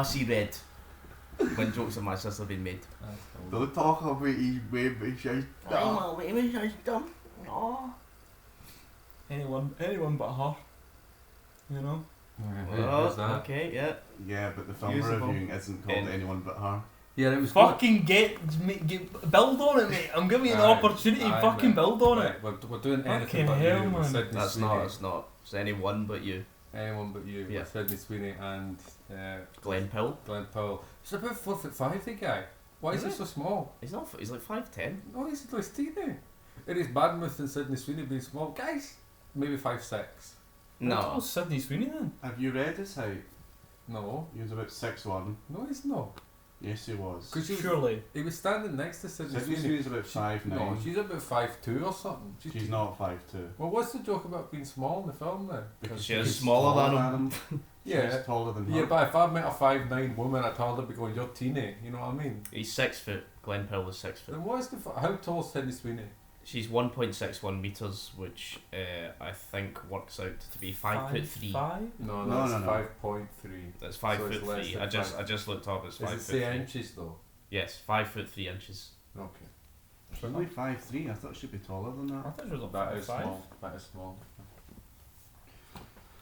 see red when jokes of my sister have been made. Don't talk about his baby shite. Oh, baby shite. Oh. Anyone but her. You know? Well, okay, yeah. Yeah, but the film Usable. we're reviewing isn't called Anyone But Her. Yeah, it was Fucking build on it, mate. I'm giving you an opportunity. Fucking build on it. We're doing Fucking anything but hell, you. man. Sydney That's Sweeney. not. It's not. It's anyone but you. Anyone but you. Yeah. With Sydney Sweeney and Glenn Powell. Glenn Powell. He's about 4'5", the guy. Why is he so small? He's not. He's like 5'10". No, he's teeny. It is Badmouth and Sydney Sweeney being small. Guys, maybe 5'6". No. Oh, Sydney Sweeney then. Have you read his height? No. He was about 6'1". No, he's not. Yes, he was. Surely. He was standing next to Sydney Sydney Sweeney. Sweeney's about 5'9". No, she's about 5'2" or something. She's not 5'2". Well, what's the joke about being small in the film then? Because She's she's smaller than him. Yeah. She's taller than her. Yeah, but if I met a 5'9" woman, I'd hardly be going, you're teeny, you know what I mean? He's 6 foot. Glenn Powell is 6 foot. Then what's how tall is Sydney Sweeney? She's 1.61 meters, which I think works out to be 5'3". 5? No, No, that's no. 5.3. That's So it's less 5'3". than I just looked up. It's 5'3". Does it say inches though? Yes, 5'3" inches. Okay. She's only 5'3". I thought she'd be taller than I that. thought she was That like is 5. small. That is small.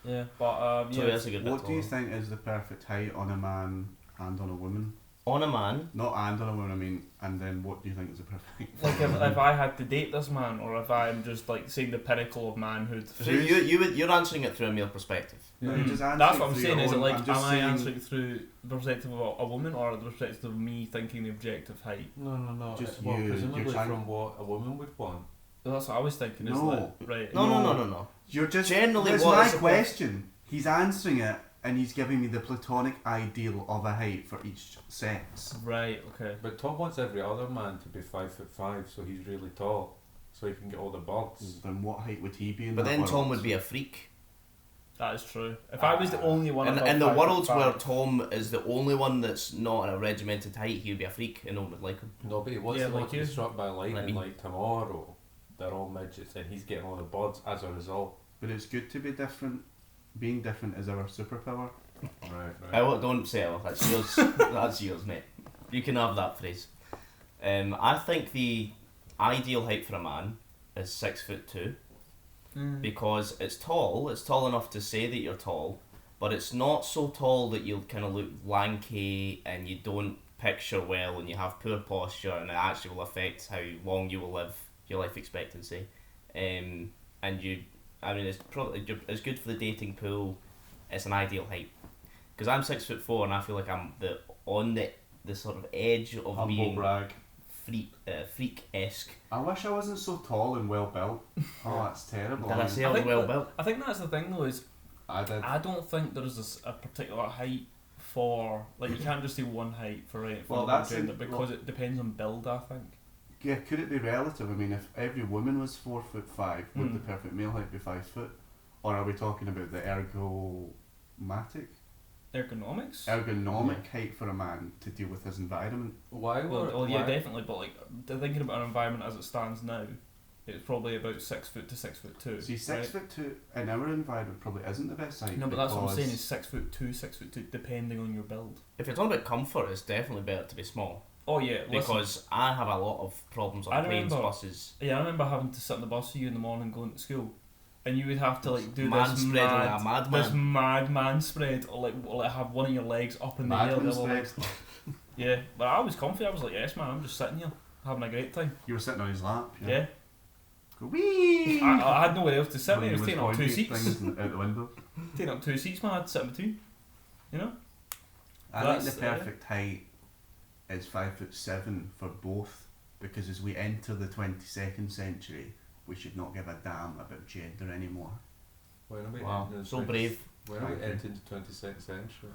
Yeah, but So yeah. that's a good bit What do you taller. think is the perfect height on a man and on a woman? On a man, Not and on a woman, I mean, and then what do you think is the perfect height? Like if I had to date this man, or if I'm just like saying the pinnacle of manhood. so you're answering it through a male perspective. No, Yeah. you're just answering That's what I'm through saying. your Is it own- like I'm am just I saying- answering through the perspective of a woman, or the perspective of me thinking the objective height? No. Just well, you, presumably you're trying- from what a woman would want. That's what I was thinking. Is No. like, right. No. You're just Generally, That's what my is the- question. He's answering it, and he's giving me the platonic ideal of a height for each sex. Right. Okay. But Tom wants every other man to be 5'5", so he's really tall, so he can get all the birds. Then what height would he be in? But that then world? Tom would be a freak. That is true. If I was the only one In the worlds where where Tom is the only one that's not at a regimented height, he would be a freak and no one would like him. No, but he wants Yeah, to like like be you. struck by lightning Like me. like tomorrow. They're all midgets, and he's getting all the birds as a result. But it's good to be different. Being different is our superpower. Right. Don't say it. That's yours. That's yours, mate. You can have that phrase. I think the ideal height for a man is 6'2", because it's tall. It's tall enough to say that you're tall, but it's not so tall that you'll kind of look lanky and you don't picture well and you have poor posture, and it actually will affect how long you will live, your life expectancy. And it's probably it's good for the dating pool. It's an ideal height, because I'm 6'4" and I feel like I'm on the sort of edge of Humble being brag. freak-esque. I wish I wasn't so tall and well built. Oh, that's terrible. Did I say I I was think well that- built? I think that's the thing though. Is I did. I don't think there's a particular height for like you can't just say one height for right for Well, one that's gender it. because it depends on build. I think. Yeah, could it be relative? I mean, if every woman was 4'5", would Hmm. the perfect male height be 5 foot? Or are we talking about the ergonomic Ergonomics. height for a man to deal with his environment? Why? Well, yeah, definitely. But like thinking about an environment as it stands now, it's probably about 6 foot to 6'2". See, 6'2" in our environment probably isn't the best height. No, but that's what I'm saying because- is 6'2", 6'2", depending on your build. If you're talking about comfort, it's definitely better to be small. Oh yeah, listen, Because I have a lot of problems I on planes, remember- buses. yeah, I remember having to sit on the bus with you in the morning going to school, and you would have to like do Man this spread like a mad, madman. this mad man spread, or like have one of your legs up in the air, the Madman other leg. spread. Yeah, but I was comfy. I was like, yes, man, I'm just sitting here having a great time. You were sitting on his lap. Yeah, Go wee. I had nowhere else to sit. When I he was was taking up two pointing seats. things out the window. Taking up 2 seats, man. I had to sit in between. You know. I That's- think the perfect height is 5'7" for both, because as we enter the 22nd century, we should not give a damn about gender anymore. When are we Wow, entering the so 20 brave. When are we Thank you. entering the 22nd century?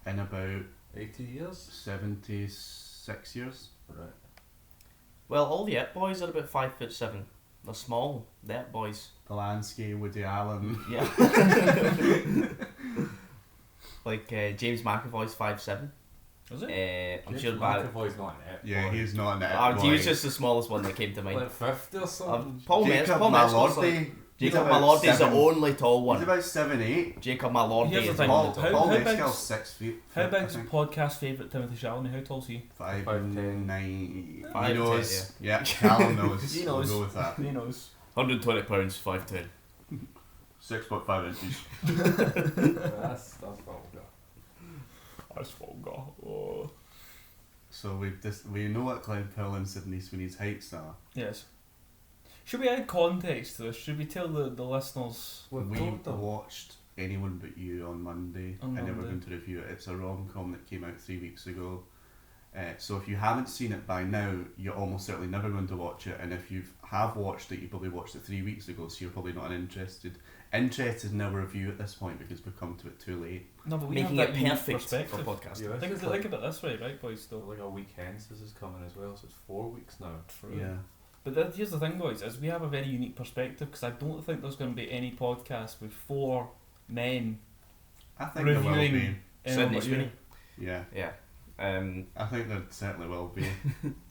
In about 80 years? 76 years. Right. Well, all the It boys are about 5'7". They're small. The It boys. Polanski, Woody Allen. Yeah. Like James McAvoy's 5'7". Was it? I'm sure Barry. McAvoy's not in it. Yeah, boy. he's not an it He was boy. just the smallest one that came to mind. Like 50 or something. Paul Jacob Metzger's Malordi. Jacob about Malordy is the 7 only tall He's one. about 7'8". Jacob Malordy Here's the is thing, the only how- tall Paul how Mescal's big's- 6 feet. How I big's think. podcast favourite Timothy Chalamet? How tall's he? 5'9". 5'10", He knows. Yeah, Callum knows. He We'll knows. go with that. He knows. 120 pounds, 5'10". 6'5" inches. That's vulgar. That's vulgar. Oh. So we know what Glenn Powell and Sydney Sweeney's heights are. Yes. Should we add context to this? Should we tell the listeners? We've We told them. watched Anyone But You on Monday, On and then we're Monday. going to review it. It's a rom-com that came out 3 weeks ago. So if you haven't seen it by now, you're almost certainly never going to watch it. And if you have watched it, you probably watched it 3 weeks ago, so you're probably not interested in our review at this point because we've come to it too late. No, but we Making have it that unique perfect for perspective. podcasting. Yeah, Think it's of like, it this way, right, boys? Though. like a weekend this is coming as well, so it's 4 weeks now. True. Yeah. But here's the thing, boys, is we have a very unique perspective because I don't think there's going to be any podcast with 4 men I think there will be. reviewing Sydney Sweeney. Yeah. Yeah. I think there certainly will be.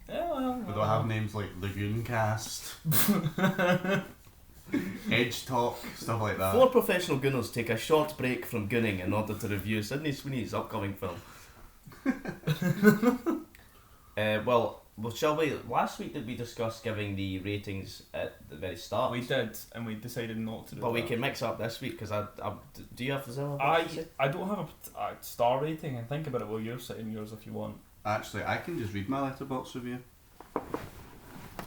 Yeah, well, But they'll have names like Lagoon Cast, Edge Talk, stuff like that. 4 professional gooners take a short break from gooning in order to review Sydney Sweeney's upcoming film. Well, shall we? Last week did we discuss giving the ratings at the very start? we did, and we decided not to do But that. we can mix up this week because do you have the same? I don't have a star rating, and think about it while you're saying yours if you want. Actually, I can just read my Letterboxd review.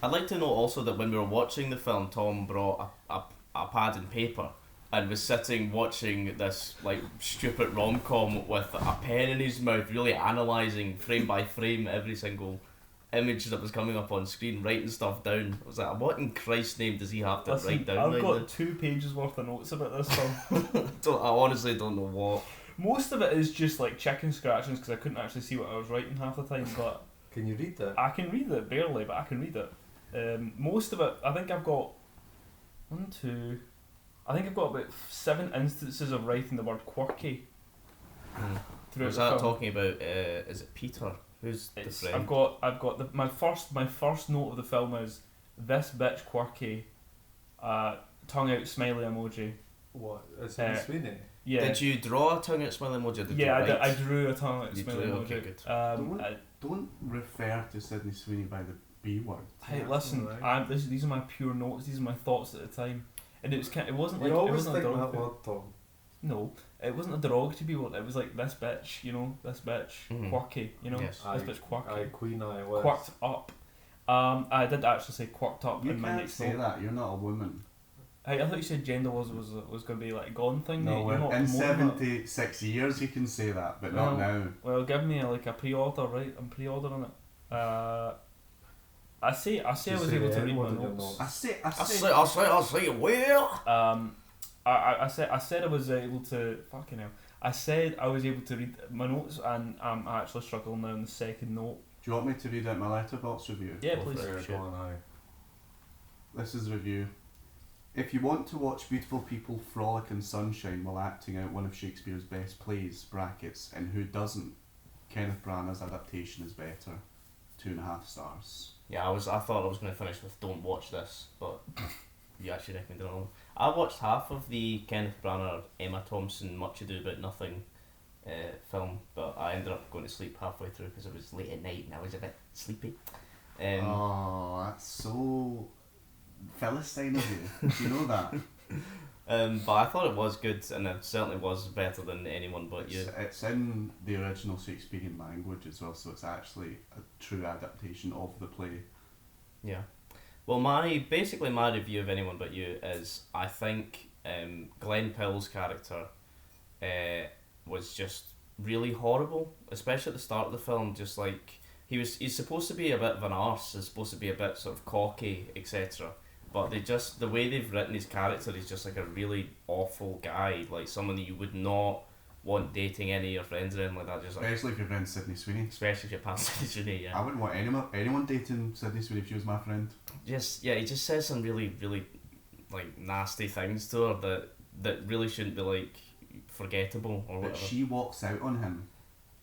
I'd like to know also that when we were watching the film, Tom brought a pad and paper and was sitting watching this like stupid rom-com with a pen in his mouth, really analysing frame by frame every single image that was coming up on screen, writing stuff down. I was like, what in Christ's name does he have to Listen, write down? I've right got now? 2 pages worth of notes about this film. I honestly don't know what. Most of it is just like chicken scratchings because I couldn't actually see what I was writing half the time, but Can you read that? I can read it barely, but I can read it. Most of it, I think I've got I think I've got about 7 instances of writing the word quirky throughout Was the that film. talking about? Is it Peter? Who's the It's, friend? I've got my first note of the film is this bitch quirky, tongue out smiley emoji. What? Is it Sweeney? Yeah. Did you draw a tongue out smiley emoji? Or did Yeah, you write? I drew a tongue out You smiley drew, emoji. okay, good. Don't refer to Sydney Sweeney by the B word. Hey, That's listen, alright. these are my pure notes. These are my thoughts at the time, and it wasn't like You it always wasn't a think that derogatory. word, Tom. No, it wasn't a derogatory word. It was like this bitch, this bitch, Mhm. quirky, Yes. this bitch quirky, Aye, Queen I was. quirked up. I did actually say quirked up You in my can't next say note. that. You're not a woman. Hey, I thought you said gender was going to be like a gone thing. No, You're we're not in promoting that. 76 years you can say that, but not Well, now. Well, give me a pre-order, right? I'm pre-ordering it. I say I was able to read my notes. I say. I say, well. I said I was able to fucking hell. I said I was able to read my notes, and I'm actually struggling now in the second note. Do you want me to read out my Letterboxd review? Yeah, Go please. for it. Go on, aye. This is a review. If you want to watch beautiful people frolic in sunshine while acting out one of Shakespeare's best plays, brackets, and who doesn't, Kenneth Branagh's adaptation is better. 2.5 stars. Yeah, I thought I was going to finish with "Don't watch this," but you actually recommended it all. I watched half of the Kenneth Branagh, Emma Thompson, Much Ado About Nothing film, but I ended up going to sleep halfway through because it was late at night and I was a bit sleepy. Oh, that's so Philistine of you. Do you know that? But I thought it was good, and it certainly was better than Anyone But You. It's in the original Shakespearean language as well, so it's actually a true adaptation of the play. Yeah. Well, my review of Anyone But You is I think Glenn Powell's character was just really horrible, especially at the start of the film. Just like he's supposed to be a bit of an arse, he's supposed to be a bit sort of cocky, etc. But the way they've written his character, he's just like a really awful guy, like someone that you would not want dating any of your friends or anything like that. Just like, Especially if you're friend Sydney Sweeney. especially if you're past Sydney, yeah. I wouldn't want anyone dating Sydney Sweeney if she was my friend. He just says some really, really like nasty things to her that really shouldn't be like forgettable or But whatever. she walks out on him.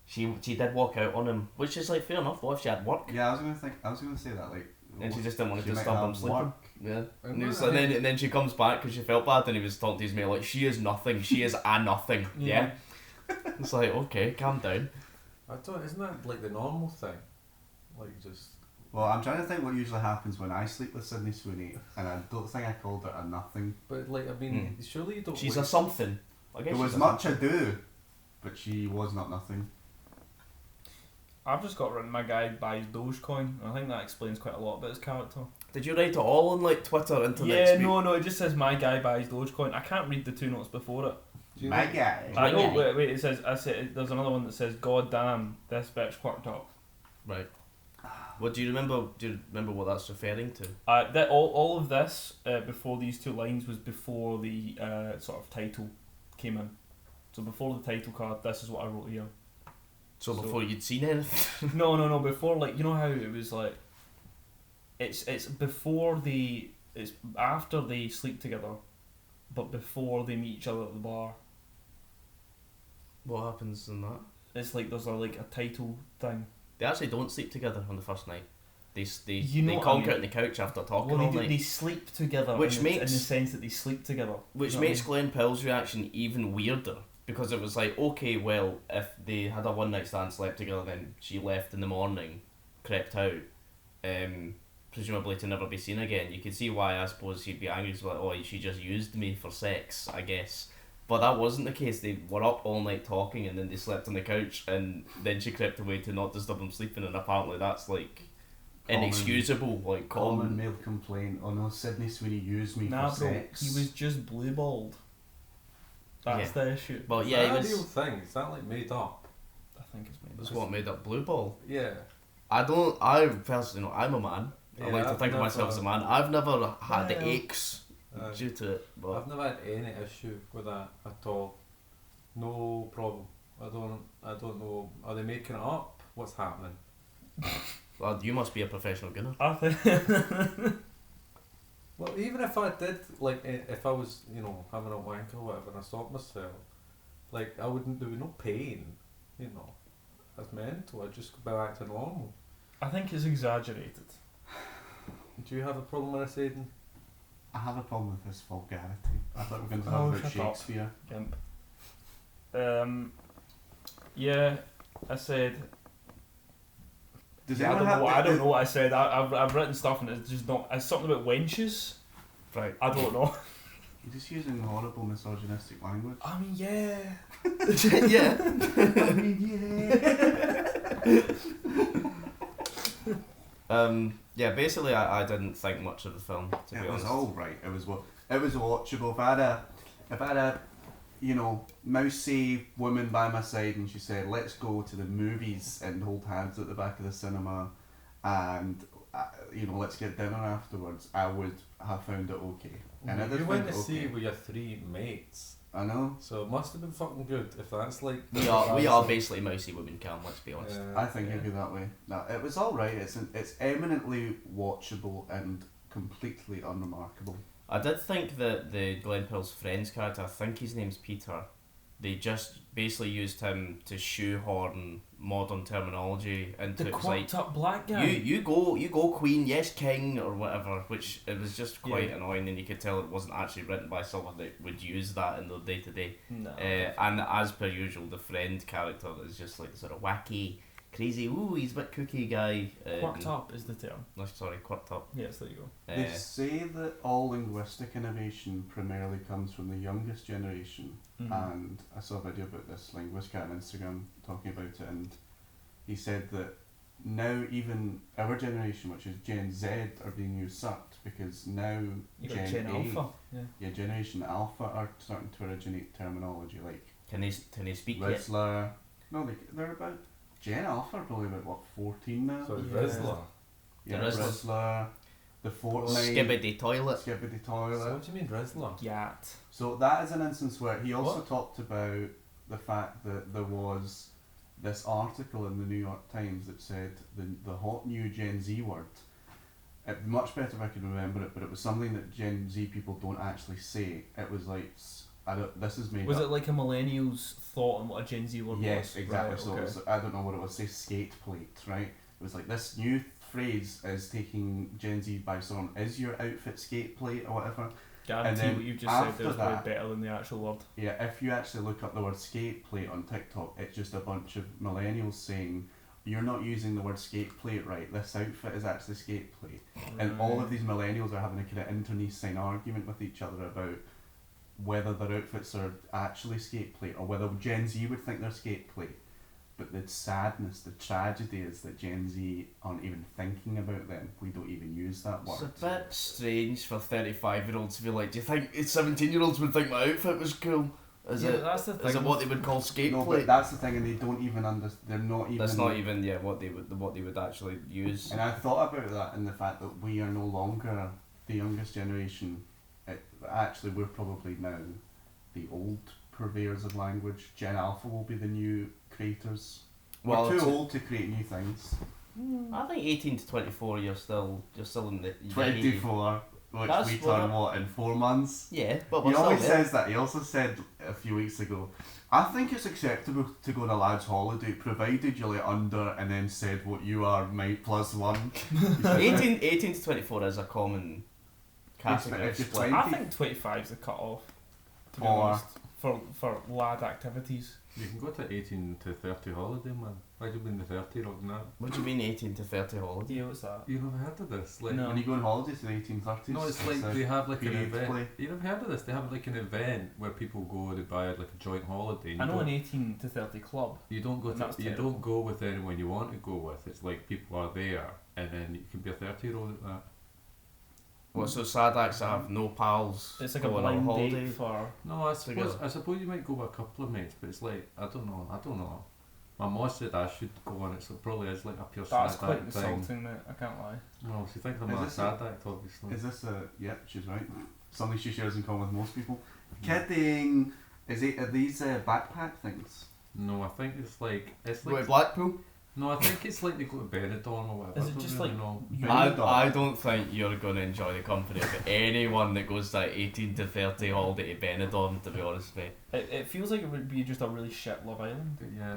She did walk out on him, which is like fair enough. What if she had work? Yeah, I was gonna say that. Like, And she just didn't want to She might disturb him have sleeping. work. Yeah. And And, he was, what- and then she comes back because she felt bad and he was talking to his mate like, she is nothing, she is a nothing. Yeah. It's like, okay, calm down. Isn't that like the normal thing? Like just. Well, I'm trying to think what usually happens when I sleep with Sydney Sweeney, and I don't think I called her a nothing. But like, I mean, surely you don't. She's wake- a something. I guess There was she's a much something. ado, but she was not nothing. I've just got written my guy buys Dogecoin, and I think that explains quite a lot about his character. Did you write it all on like Twitter, internet? Yeah, speak? no, it just says my guy buys Dogecoin. I can't read the two notes before it. Do you My know- guy. I know. guy. Wait. It says. There's another one that says, "God damn, this bitch quirked up." Right. What do you remember? Do you remember what that's referring to? That all of this before these two lines was before the sort of title came in. So before the title card, this is what I wrote here. So So- before you'd seen anything? No. Before, like, you know how it was like. It's before it's after they sleep together, but before they meet each other at the bar. What happens in that? It's like there's a title thing. They actually don't sleep together on the first night. They You know they what conk I mean? out on the couch after talking Well, all night. they sleep together, Which in makes- the sense that they sleep together. Which You know what I makes mean? Glenn Powell's reaction even weirder because it was like, okay, well, if they had a one night stand, slept together, then she left in the morning, crept out, presumably to never be seen again. You could see why I suppose he'd be angry. He's like, oh, she just used me for sex, I guess. But that wasn't the case. They were up all night talking and then they slept on the couch and then she crept away to not disturb him sleeping, and apparently that's like Common- inexcusable, like Common common. male complaint. Oh no, Sydney Sweeney used me Nah, for bro, sex. he was just blue-balled. That's the issue. But Is yeah, that he a real was. thing? Is that like made up? I think it's made. That's what made up Blue Ball. Yeah. I personally, I'm a man. I Yeah, like to I've think of myself never- as a man. I've never had the Well, aches due to it, but I've never had any issue with that at all. No problem. I don't know. Are they making it up? What's happening? well, you must be a professional gunner. I think. Well, even if I did, like, if I was, having a wank or whatever, and I stopped myself, like, there would be no pain, That's mental. I'd just go back to normal. I think it's exaggerated. Do you have a problem with this, Aidan? I have a problem with this vulgarity. I thought we were going to Oh, talk about shut up. Shakespeare. Gimp. Yeah, I said. Does I anyone don't have know. the- I don't know what I said. I've written stuff and it's just not. It's something about wenches. Right. I don't know. You're just using horrible misogynistic language. I mean, yeah. yeah. I mean, yeah. Yeah, basically I didn't think much of the film, to be It was honest. all right. It was watchable. If I had a mousy woman by my side and she said, "Let's go to the movies and hold hands at the back of the cinema, and let's get dinner afterwards," I would have found it okay. And I did You find went it to see okay. with your three mates, I know. so it must have been fucking good. If that's like We are basically mousy women, Cam, let's be honest. I think it'd be that way. No, it was all right. It's eminently watchable and completely unremarkable. I did think that the Glenn Powell's friend's character, I think his name's Peter, they just basically used him to shoehorn modern terminology into The it. Was like, quirked up black guy. you go queen, yes king, or whatever, which it was just quite Yeah. annoying, and you could tell it wasn't actually written by someone that would use that in their day to day. No. And as per usual, the friend character is just like sort of wacky, crazy, ooh, he's a bit kooky guy. Quirked up is the term. No, sorry, quirked up. Yes, there you go. They say that all linguistic innovation primarily comes from the youngest generation, and I saw a video about this linguist guy on Instagram talking about it, and he said that now even our generation, which is Gen Z, are being usurped because now You got Gen Alpha. Yeah. Generation Alpha are starting to originate terminology like Can they speak yet? Rizzler. No, they're about Gen Alpha are probably about 14 now. So it's Yeah. Rizzler. Yeah, The Rizzler. Rizzler, the Fortnite, Skibbity toilet. Skibbity So toilet. what do you mean Rizzler? Gat. So that is an instance where he also What? talked about the fact that there was this article in the New York Times that said the hot new Gen Z word. It'd be much better if I could remember it, but it was something that Gen Z people don't actually say. It was like, this is made Was up. it like a millennial's thought on what a Gen Z word was? Yes, exactly. Right, So okay. it was, I don't know what it was. Say skate plate, right? was like, this new phrase is taking Gen Z by storm. Is your outfit skate plate or whatever? Guarantee then what you've just after said is way that- better than the actual word. Yeah, if you actually look up the word skate plate on TikTok, it's just a bunch of millennials saying, you're not using the word skate plate right, this outfit is actually skate plate. And all of these millennials are having a kind of internecine argument with each other about whether their outfits are actually skate plate or whether Gen Z would think they're skate plate. But the sadness, the tragedy is that Gen Z aren't even thinking about them. We don't even use that word. It's a bit strange for 35-year-olds to be like, do you think 17-year-olds would think my outfit was cool? Is But that's the thing. it what they would call skate No, plate? but that's the thing, and they don't even understand. They're not even. That's not even what they would actually use. And I thought about that in the fact that we are no longer the youngest generation. Actually, we're probably now the old purveyors of language. Gen Alpha will be the new creators. Well, we're too old to create new things. I think 18 to 24, you're still in the 24, which That's we what turn in 4 months. Yeah, but He we're always still there. says that. He also said a few weeks ago, I think it's acceptable to go on a lad's holiday, provided you're like under and then said what you are, mate, +1. He said, 18 to 24 is a common category. If you're split. 20, I think 25 is the cut off. To be For- honest, for lad activities. You can go to 18 to 30 holiday, man. Why do you mean the 30 rocking that? What do you mean 18 to 30 holiday? Yeah, what's that? You never heard of this? Like, No. when you go on holiday to the 1830s, No, it's like a they have like an period event. play. You never heard of this? They have like an event where people go, they buy like a joint holiday. And I you know don't- an 18 to 30 club. You don't go And that's to, you terrible. don't go with anyone you want to go with. It's like people are there, and then you can be a 30-year-old at that. What, so sad acts that have no pals It's like a going on blind holiday? date for. No, I suppose Together. you might go with a couple of mates, but it's like I don't know. My mom said I should go on it, so it probably is like a pure That's sad quite act thing. insulting, mate. I can't lie. Well, she thinks I'm Is a this sad act, obviously. Is this a... Yeah, she's right. Something she shares in common with most people. Kidding! Are these backpack things? No, I think it's like Go to like Blackpool? no, I think it's like they go to Benidorm or whatever. Is I it don't just really like know. you- I don't think you're going to enjoy the company of anyone that goes to 18 to 30 holiday to Benidorm, to be honest with you. It feels like it would be just a really shit Love Island. But yeah,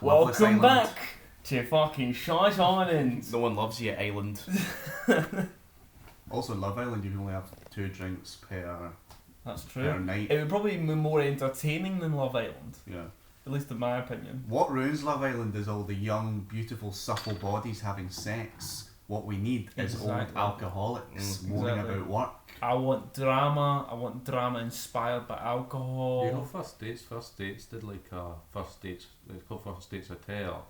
Loveless Welcome Island. back to fucking Shite Island. No one loves you, Island. Also, in Love Island, you can only have 2 drinks per That's per true. night. It would probably be more entertaining than Love Island, Yeah. at least in my opinion. What ruins Love Island is all the young, beautiful, supple bodies having sex. What we need is old Exactly. alcoholics moaning Exactly. about work. I want drama inspired by alcohol. you know, First Dates did like a First Dates. It's called First Dates Hotel,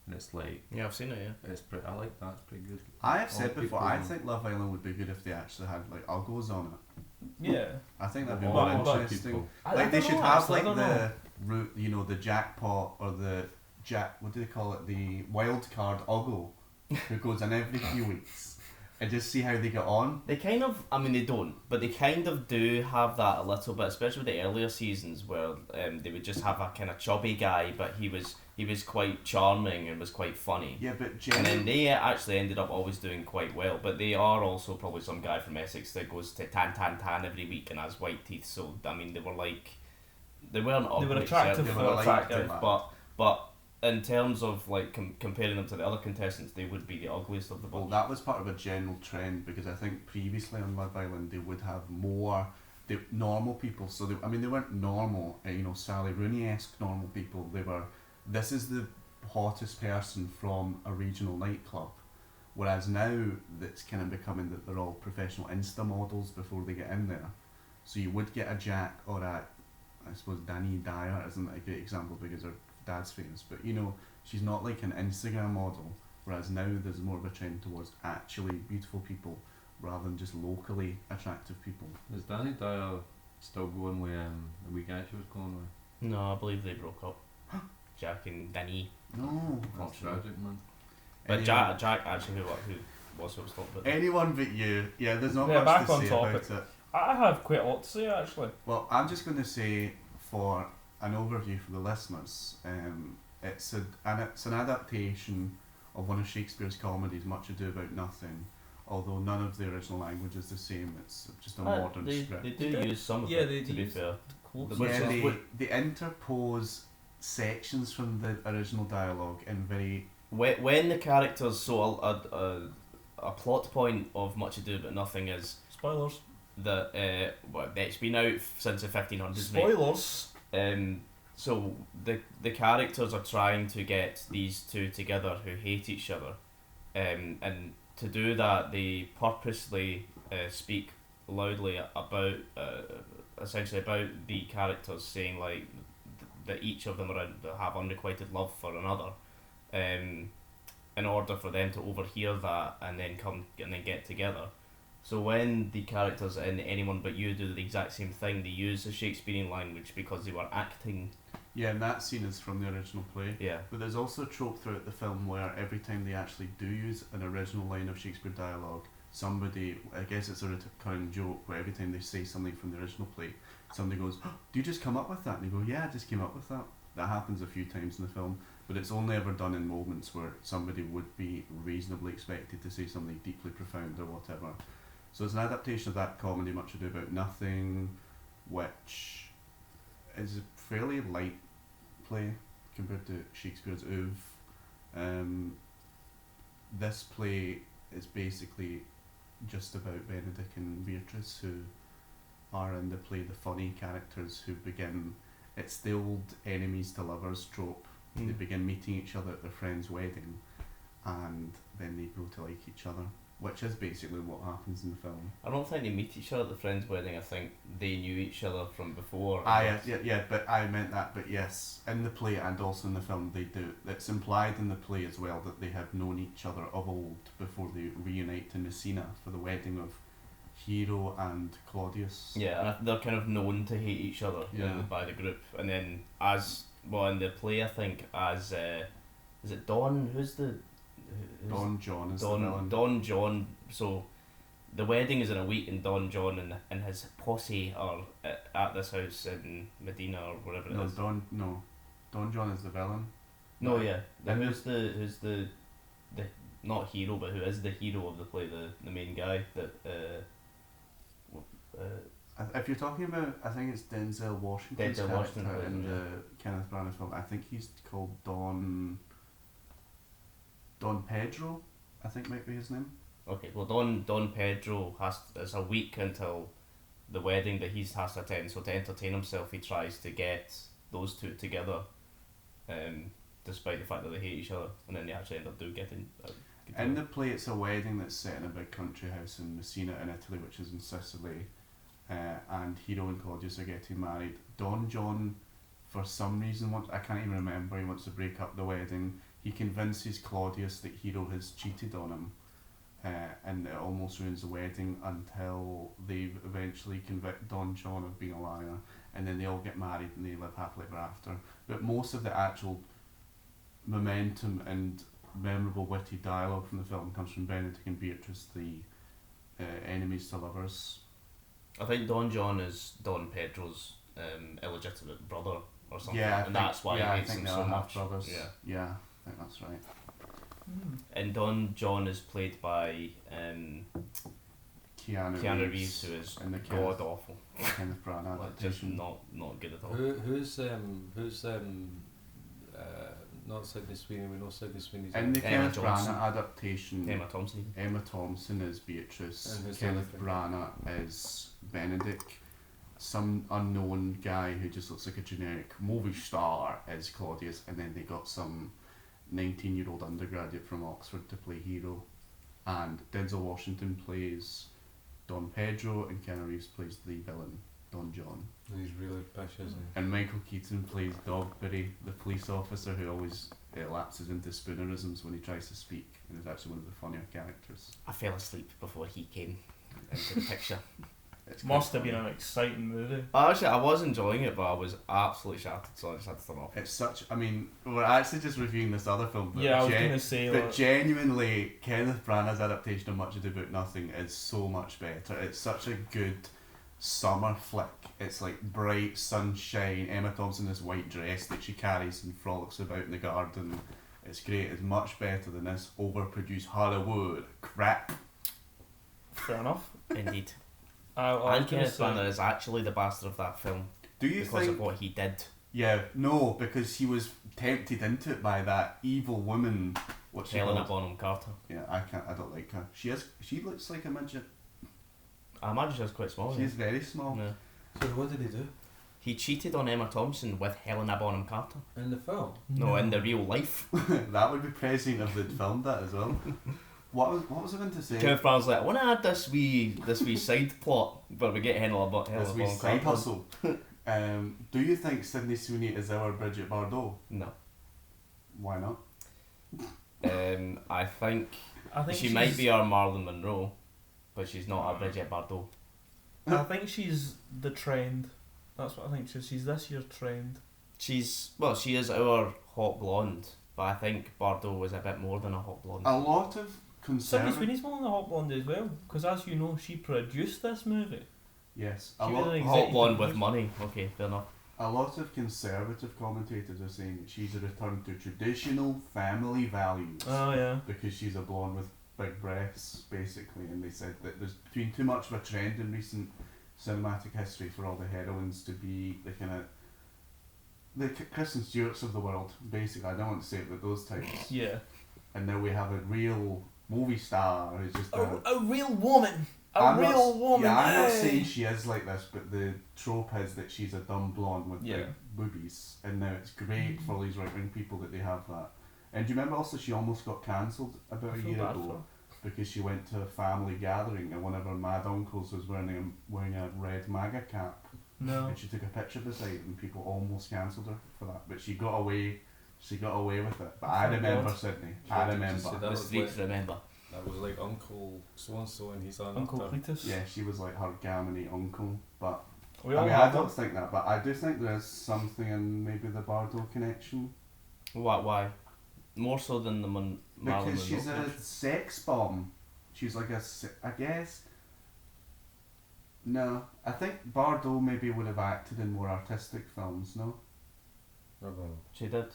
and it's like Yeah, I've seen it, yeah. it's pretty. I like that. It's pretty good. I have said All before, people- I think Love Island would be good if they actually had like uggos on it. Yeah. I think that'd be All more but interesting. people. I Like they don't should know, have actually, I like don't know. the route, you know, the jackpot or the what do they call it? The wild card uggo who goes in every few weeks and just see how they get on. They kind of, I mean they don't, but they kind of do have that a little bit, especially with the earlier seasons where they would just have a kind of chubby guy, but he was quite charming and was quite funny. Yeah, but And then generally, they actually ended up always doing quite well, but they are also probably some guy from Essex that goes to tan every week and has white teeth, so I mean they weren't ugly, They were attractive They certainly, were for a fat attractive, guy. man. but in terms of like comparing them to the other contestants, they would be the ugliest of the Well, bunch. that was part of a general trend because I think previously on Love Island they would have more the normal people. So they weren't normal, you know, Sally Rooney-esque normal people. They were, this is the hottest person from a regional nightclub. Whereas now that's kind of becoming that they're all professional Insta models before they get in there. So you would get a Jack or a, I suppose Danny Dyer isn't a great example because her dad's famous, but you know, she's not like an Instagram model. Whereas now there's more of a trend towards actually beautiful people rather than just locally attractive people. Is Danny Dyer still going with the wee guy she was going with? No, I believe they broke up. Jack and Danny. No. That's tragic, man. But Anyone- Jack actually who was what was talking about. Anyone but you. Yeah, there's not Yeah, much back to on say topic. about it. I have quite a lot to say actually. Well, I'm just going to say for an overview for the listeners, it's an adaptation of one of Shakespeare's comedies, Much Ado About Nothing. Although none of the original language is the same, it's just a modern script. They do use some of Yeah, it, they to be use- fair. Quotes. Which Yeah, is they interpose sections from the original dialogue in very when the characters, so a plot point of Much Ado About Nothing is Spoilers. that it's been out since the 1500s. Spoilers. So the characters are trying to get these two together who hate each other, and to do that they purposely speak loudly about essentially about the characters, saying like that each of them have unrequited love for another, in order for them to overhear that and then get together. So when the characters in Anyone But You do the exact same thing, they use the Shakespearean language because they were acting. Yeah, and that scene is from the original play. Yeah. But there's also a trope throughout the film where every time they actually do use an original line of Shakespeare dialogue, somebody, I guess it's a recurring joke, where every time they say something from the original play, somebody goes, oh, do you just come up with that? And they go, yeah, I just came up with that. That happens a few times in the film, but it's only ever done in moments where somebody would be reasonably expected to say something deeply profound or whatever. So it's an adaptation of that comedy, Much Ado About Nothing, which is a fairly light play compared to Shakespeare's Oeuvre. This play is basically just about Benedict and Beatrice, who are in the play the funny characters who begin. It's the old enemies to lovers trope. They begin meeting each other at their friend's wedding, and then they grow to like each other, which is basically what happens in the film. I don't think they meet each other at the friend's wedding. I think they knew each other from before. Yeah, but I meant that. But yes, in the play and also in the film, they do. It's implied in the play as well that they have known each other of old before they reunite in Messina for the wedding of Hero and Claudius. Yeah, and they're kind of known to hate each other by the group. And then in the play, I think as is it Don? Don John is the villain. Don John. So the wedding is in a week, and Don John and his posse are at this house in Medina or wherever it is. Don John is the villain. No, yeah. Who's the not hero, but who is the hero of the play? The main guy that. If you're talking about, I think it's Denzel Washington's character in the Kenneth Branagh film. I think he's called Don Pedro, I think might be his name. Okay, well Don Pedro it's a week until the wedding that he has to attend, so to entertain himself he tries to get those two together, despite the fact that they hate each other, and then they actually end up getting in the play. It's a wedding that's set in a big country house in Messina in Italy, which is in Sicily, and Hero and Claudius are getting married. Don John, for some reason, I can't even remember, he wants to break up the wedding. He convinces Claudius that Hero has cheated on him, and it almost ruins the wedding until they eventually convict Don John of being a liar, and then they all get married and they live happily ever after. But most of the actual momentum and memorable witty dialogue from the film comes from Benedict and Beatrice, the enemies to lovers. I think Don John is Don Pedro's illegitimate brother or something, that's why he hates him so much. Brothers. Yeah, I think that's right. And Don John is played by Keanu Reeves, who is god awful. Kenneth Branagh adaptation. Just not good at all. Who's not Sydney Sweeney? We know Sydney Sweeney's in the Kenneth Branagh adaptation. Emma Thompson is Beatrice. And Kenneth Branagh is Benedict. Some unknown guy who just looks like a generic movie star is Claudius, and then they got some 19-year-old undergraduate from Oxford to play Hero, and Denzel Washington plays Don Pedro, and Keanu Reeves plays the villain, Don John. He's really pish, isn't he? And Michael Keaton plays Dogberry, the police officer who always lapses into spoonerisms when he tries to speak, and is actually one of the funnier characters. I fell asleep before he came into the picture. Must have been an exciting movie. Actually, I was enjoying it, but I was absolutely shattered, so I just had to turn off. It's such. I mean, we're actually just reviewing this other film, but I was going to say but genuinely, Kenneth Branagh's adaptation of Much Ado About Nothing is so much better. It's such a good summer flick. It's like bright sunshine. Emma Thompson in this white dress that she carries and frolics about in the garden. It's great. It's much better than this overproduced Hollywood crap. Fair enough. Indeed. And Kenneth Branagh is actually the bastard of that film. Do you because of what he did? Yeah, no, because he was tempted into it by that evil woman What's she Helena called? Bonham Carter. Yeah, I don't like her. She looks like a midget. I imagine she's quite small. She's very small. Yeah. So what did he do He cheated on Emma Thompson with Helena Bonham Carter. in the film? No, in the real life. That would be prescient if they'd filmed that as well. What was I going to say? Kenneth Branagh's like, I want to add this wee side plot, but we get Helena This wee Bonham side Carter. hustle. Do you think Sydney Sweeney is our Bridget Bardot? No. Why not? I think she she's- might be our Marilyn Monroe, but she's not our Bridget Bardot. I think she's the trend. That's what I think. She's this year's trend. She is our hot blonde, but I think Bardot was a bit more than a hot blonde. A lot of Sydney conservative. Sweeney's more than a hot blonde as well, because as you know, she produced this movie. Yes, She was an Hot executive blonde with producer. money. Okay, fair enough. a lot of conservative commentators are saying that she's a return to traditional family values Oh yeah. because she's a blonde with big breasts, basically, and they said that there's been too much of a trend in recent cinematic history for all the heroines to be the kind of the Kristen Stewarts of the world, basically. I don't want to say it, but those types. Yeah. And now we have a real movie star who's just A real woman. I'm not- woman. Yeah, I'm not hey. saying she is like this, but the trope is that she's a dumb blonde with Yeah. big boobies, and now it's great for these right wing people that they have that. And do you remember also she almost got cancelled about I a feel year bad ago for her. because she went to a family gathering and one of her mad uncles was wearing a red MAGA cap, No. and she took a picture beside it, and people almost cancelled her for that, but she got away. She got away with it. But I Thank remember God. Sydney. Yeah, I did you remember. see that? The was streets like- remember. That was like Uncle so and so, and he's on Uncle after. Cletus. Yeah, she was like her gaminy uncle, but. We I all mean, I have don't them. think that, but I do think there is something in maybe the Bardot connection. Why? More so than the Marilyn Because she's Monroe a connection. sex bomb. She's like I guess. No, I think Bardot maybe would have acted in more artistic films, no? I don't know. She did,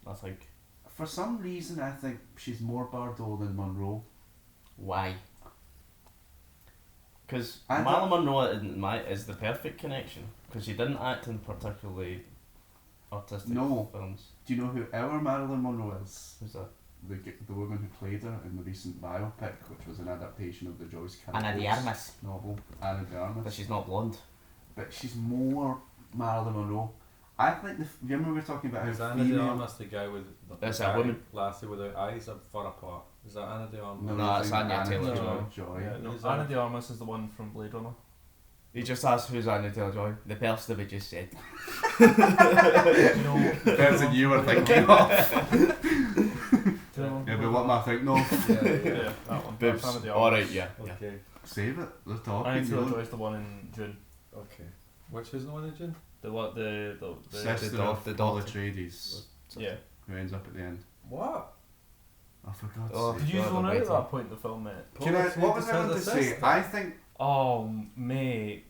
I think. For some reason, I think she's more Bardot than Monroe. Why? Because I Marilyn Monroe is the perfect connection. Because she didn't act in particularly artistic No. films. Do you know who our Marilyn Monroe is? Who's that? The woman who played her in the recent biopic, which was an adaptation of the Joyce Carol Ana de Oates Armas. novel, Ana de Armas. But she's not blonde. But she's more Marilyn Monroe. I think remember we were talking about Is how Anna de female. Armas the guy with the That's a guy, woman. lassie with her eyes are far apart? Is that Anna de Armas? No, it's Anya Anya Taylor-Joy. Joy. Yeah, no, Is Anna that- de Armas is the one from Blade Runner. He just asked who's Anya Taylor-Joy. The person that we just said. Do you know? The person you were thinking of. Do you know? Yeah, but what am I thinking of? Yeah, Yeah, that one. Boobs. That's Anna de Armas. Alright, yeah. Okay. Save it. Let's talk. Anya you know. Taylor-Joy's the one in June. Okay. Which is the one in June? The what? The Sister the of the Paul daughter. Atreides, yeah. who ends up at the end. What? I forgot. Oh, to Did say. you God, zone out the at that waiting. point in the film, mate? What was I going to say? I think Oh, mate.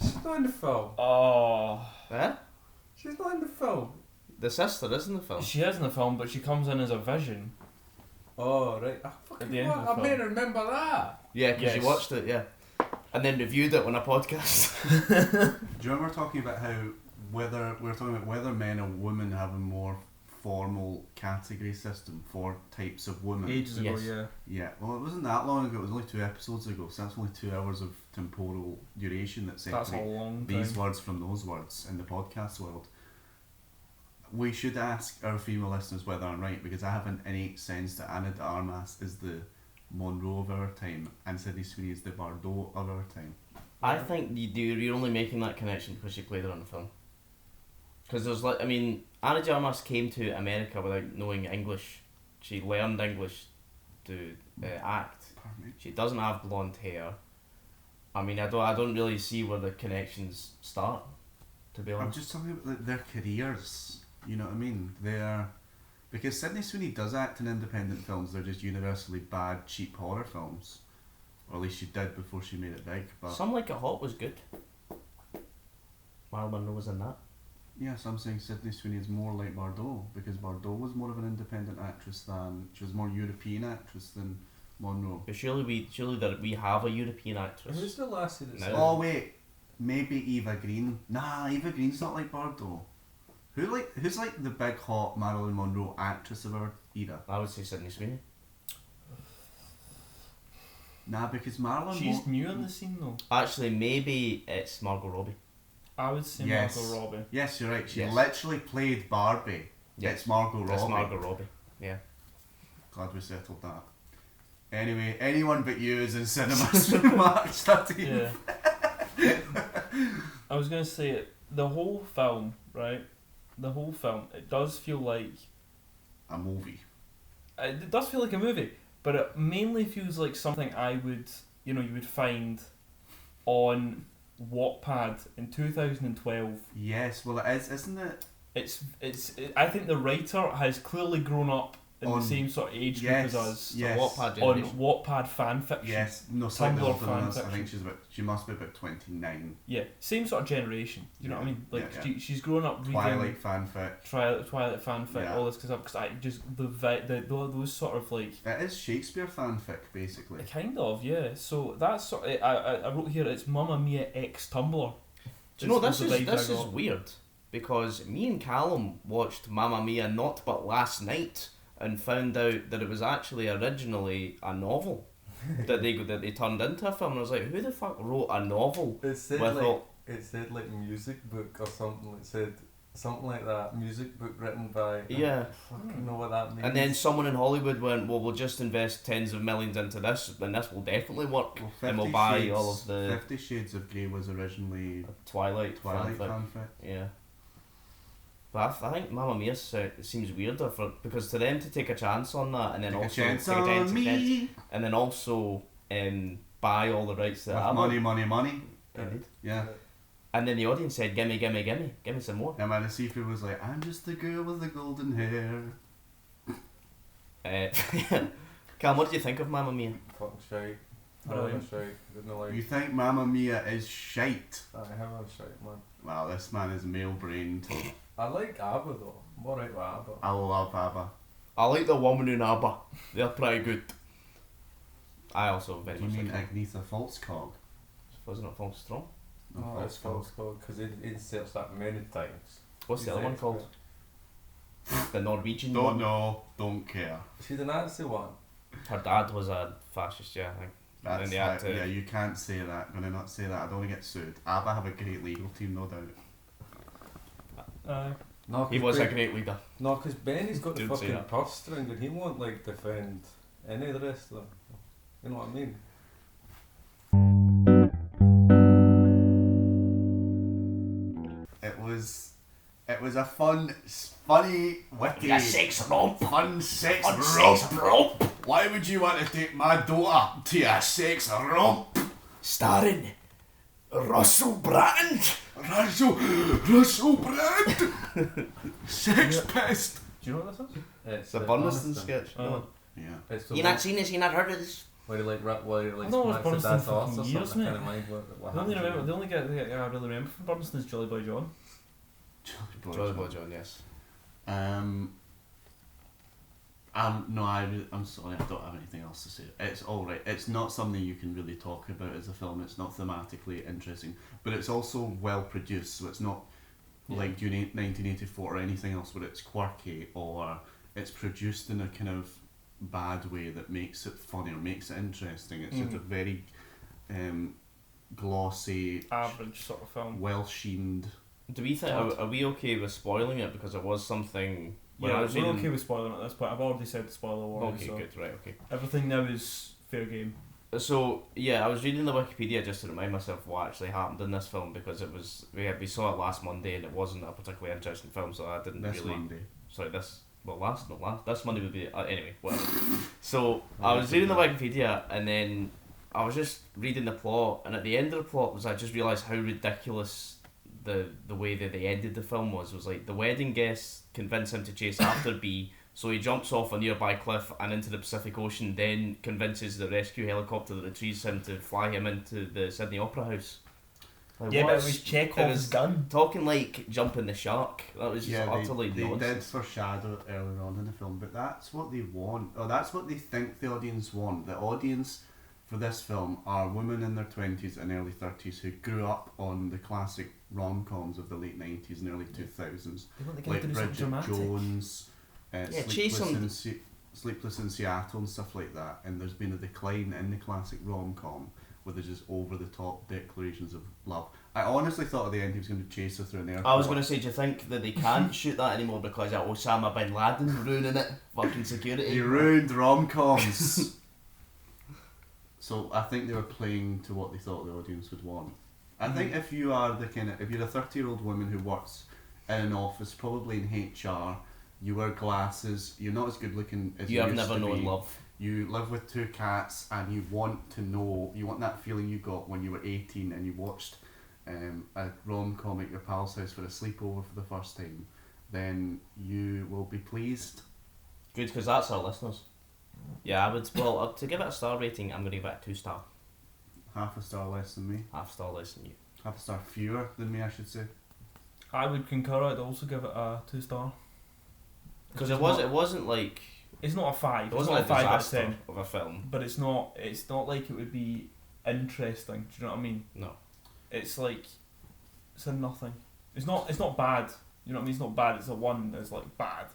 She's not in the film. Oh. Eh? She's not in the film. The sister is in the film. She is in the film, but she comes in as a vision. Oh right. I At fucking the end of the I film. may remember that. Yeah, because you Yes. watched it, yeah. And then reviewed it on a podcast. Do you remember talking about how whether men or women have a more formal category system for types of women? Ages ago, Yes. yeah. Yeah, well, it wasn't that long ago. It was only 2 episodes ago, so that's only 2 hours of temporal duration that That's a separate long time. these words from those words in the podcast world. We should ask our female listeners whether I'm right, because I have an innate sense that Ana de Armas is the Monroe of our time and Sydney Sweeney is the Bardot of our time. I think you're only making that connection because she played her in the film. Because there's like, I mean, Ana de Armas came to America without knowing English. She learned English to act. Pardon me. She doesn't have blonde hair. I mean, I don't really see where the connections start, to be I'm honest. just talking about their careers. You know what I mean? Because Sydney Sweeney does act in independent films. They're just universally bad, cheap horror films. Or at least she did before she made it big. But Some Like It Hot was good. Marilyn Monroe was in that. yes, I'm saying Sydney Sweeney is more like Bardot, because Bardot was more of an independent actress than she was more European actress than Monroe. But surely we have a European actress. Who's the lassie that's No. in? Oh wait, maybe Eva Green. Nah, Eva Green's not like Bardot. Who's like the big hot Marilyn Monroe actress of our era. I would say Sydney Sweeney. Nah, because Marlon. She's new on the scene though. Actually, maybe it's Margot Robbie. I would say Yes. Margot Robbie. Yes, you're right. She Yes. literally played Barbie. Yes. It's Margot Robbie. It's Margot Robbie. Yeah. Glad we settled that. Anyway, anyone but you is in cinemas from March 13th. Yeah. I was gonna say it. The whole film, right? The whole film. It does feel like. A movie. It does feel like a movie, but it mainly feels like something I would, you would find on Wattpad in 2012. Yes, well it is, isn't it? I think the writer has clearly grown up in On- the same sort of age group Yes, as us. yes. Wattpad On generation. Wattpad fan fiction. Yes, no, slightly Tumblr older than us. I fanfiction. think she must be about 29. Yeah, same sort of generation. You know what I mean? Like Yeah, yeah. she's grown up reading Twilight fanfic. Twilight fanfic, Yeah. all this kind of stuff. Because I just those sort of like. It is Shakespeare fanfic, basically. Kind of, yeah. So that's sort of, I wrote here, it's Mamma Mia X Tumblr. Do you know, Is this the is vibe I this is got. weird because me and Callum watched Mamma Mia not but last night and found out that it was actually originally a novel that they turned into a film. And I was like, who the fuck wrote a novel? It said with all- it said like music book or something. It said something like that. Music book written by. Yeah. I fucking know what that means. And then someone in Hollywood went, well, we'll just invest tens of millions into this, and this will definitely work. Well, And we'll 50 buy Shades- all of the 50 Shades of Grey was originally Twilight Twilight fanfic. fanfic. Yeah. But I think Mamma Mia seems weirder because to them to take a chance on that and then Take a also chance take a chance, on take a chance, me. and then also buy all the rights to With that. money, money, money. Indeed. Yeah. And then the audience said, gimme, gimme, gimme, give me some more. And man, the seafood was like, I'm just the girl with the golden hair. Cam, what did you think of Mamma Mia? Fucking shite. Brilliant. Having a shite. Didn't like. You think Mamma Mia is shite? I have a shite, man. Wow, this man is male-brained. I like ABBA though. I'm alright with ABBA. I love ABBA. I like the woman in ABBA. They're pretty good. I also very Do you much mean like Agnetha Falskog? Wasn't it False Strong? No, Oh, it's called because it inserts that many times. What's the other one called? The Norwegian Don't one? know, don't care. She's the Nazi one. Her dad was a fascist, yeah, I think. That's then they had that, to- yeah, you can't say that. I'm gonna not say that. I don't want to get sued. ABBA have a great legal team, no doubt. No, He was a great leader. No, because Benny's got the Don't say fucking that. purse string and he won't like defend any of the rest of them. You know what I mean? It was a funny, witty, sex romp! fun sex On romp. sex romp! Why would you want to take my daughter to a sex romp? Starring Russell Brand! Russell Brand! Sex pest! Do you know what this is? It's The Burniston sketch. Oh. Yeah. It's the You one not seen this? You not heard of this? where he like where he like I know it was smacks the Burniston dad's for ass or years, something. I mate. can't mind what The only happened. the only guy I really remember from Burniston is Jolly Boy John. Jolly Boy John, yes. No, I'm sorry, I don't have anything else to say. It's alright. It's not something you can really talk about as a film. It's not thematically interesting, but it's also well produced, so it's not like doing 1984 or anything else where it's quirky or it's produced in a kind of bad way that makes it funny or makes it interesting. It's just a very glossy, Average sort of film. well sheened. Do we think, are we okay with spoiling it? Because it was something... when I Yeah, was we're reading- okay with spoiling at this point. I've already said the spoiler warning, Okay, so good, right, okay. everything now is fair game. So yeah, I was reading the Wikipedia just to remind myself what actually happened in this film because it was we saw it last Monday and it wasn't a particularly interesting film, so I didn't This really. Monday. Sorry, this this Monday would be anyway. Whatever. So I was reading the Wikipedia and then I was just reading the plot, and at the end of the plot was I just realised how ridiculous the way that they ended the film was. It was like the wedding guests convince him to chase after B. So he jumps off a nearby cliff and into the Pacific Ocean, then convinces the rescue helicopter that retrieves him to fly him into the Sydney Opera House. Like, Yeah, but what's- it was Chekhov's it was gun. Talking like jumping the shark. That was just utterly they did nonsense. foreshadow it earlier on in the film, but that's what they want, or that's what they think the audience want. The audience for this film are women in their 20s and early 30s who grew up on the classic rom-coms of the late 90s and early 2000s, They want the guy like to do something Bridget dramatic. Jones, chase 'em. Sleepless in Seattle and stuff like that, and there's been a decline in the classic rom-com where there's just over-the-top declarations of love. I honestly thought at the end he was going to chase her through an airport. I was going to say, do you think that they can't shoot that anymore because of Osama bin Laden ruining it? Fucking security. He ruined rom-coms. So I think they were playing to what they thought the audience would want. I think if you're a 30-year-old woman who works in an office, probably in HR, you wear glasses, you're not as good looking as You have used never to known be. love. You live with 2 cats and you want that feeling you got when you were 18 and you watched a rom-com at your pal's house for a sleepover for the first time, then you will be pleased. Good, because that's our listeners. Yeah, I would. Well, to give it a star rating, I'm going to give it a 2-star. Half a star less than me. Half star less than you. Half a star fewer than me, I should say. I would concur. I'd also give it a 2-star. Because it wasn't like... It's not a 5. It wasn't not like a 5 out of disaster 10. of a film. But it's not like it would be interesting. Do you know what I mean? No. It's like it's a nothing. It's not bad. You know what I mean? It's not bad. It's a 1 that's like bad,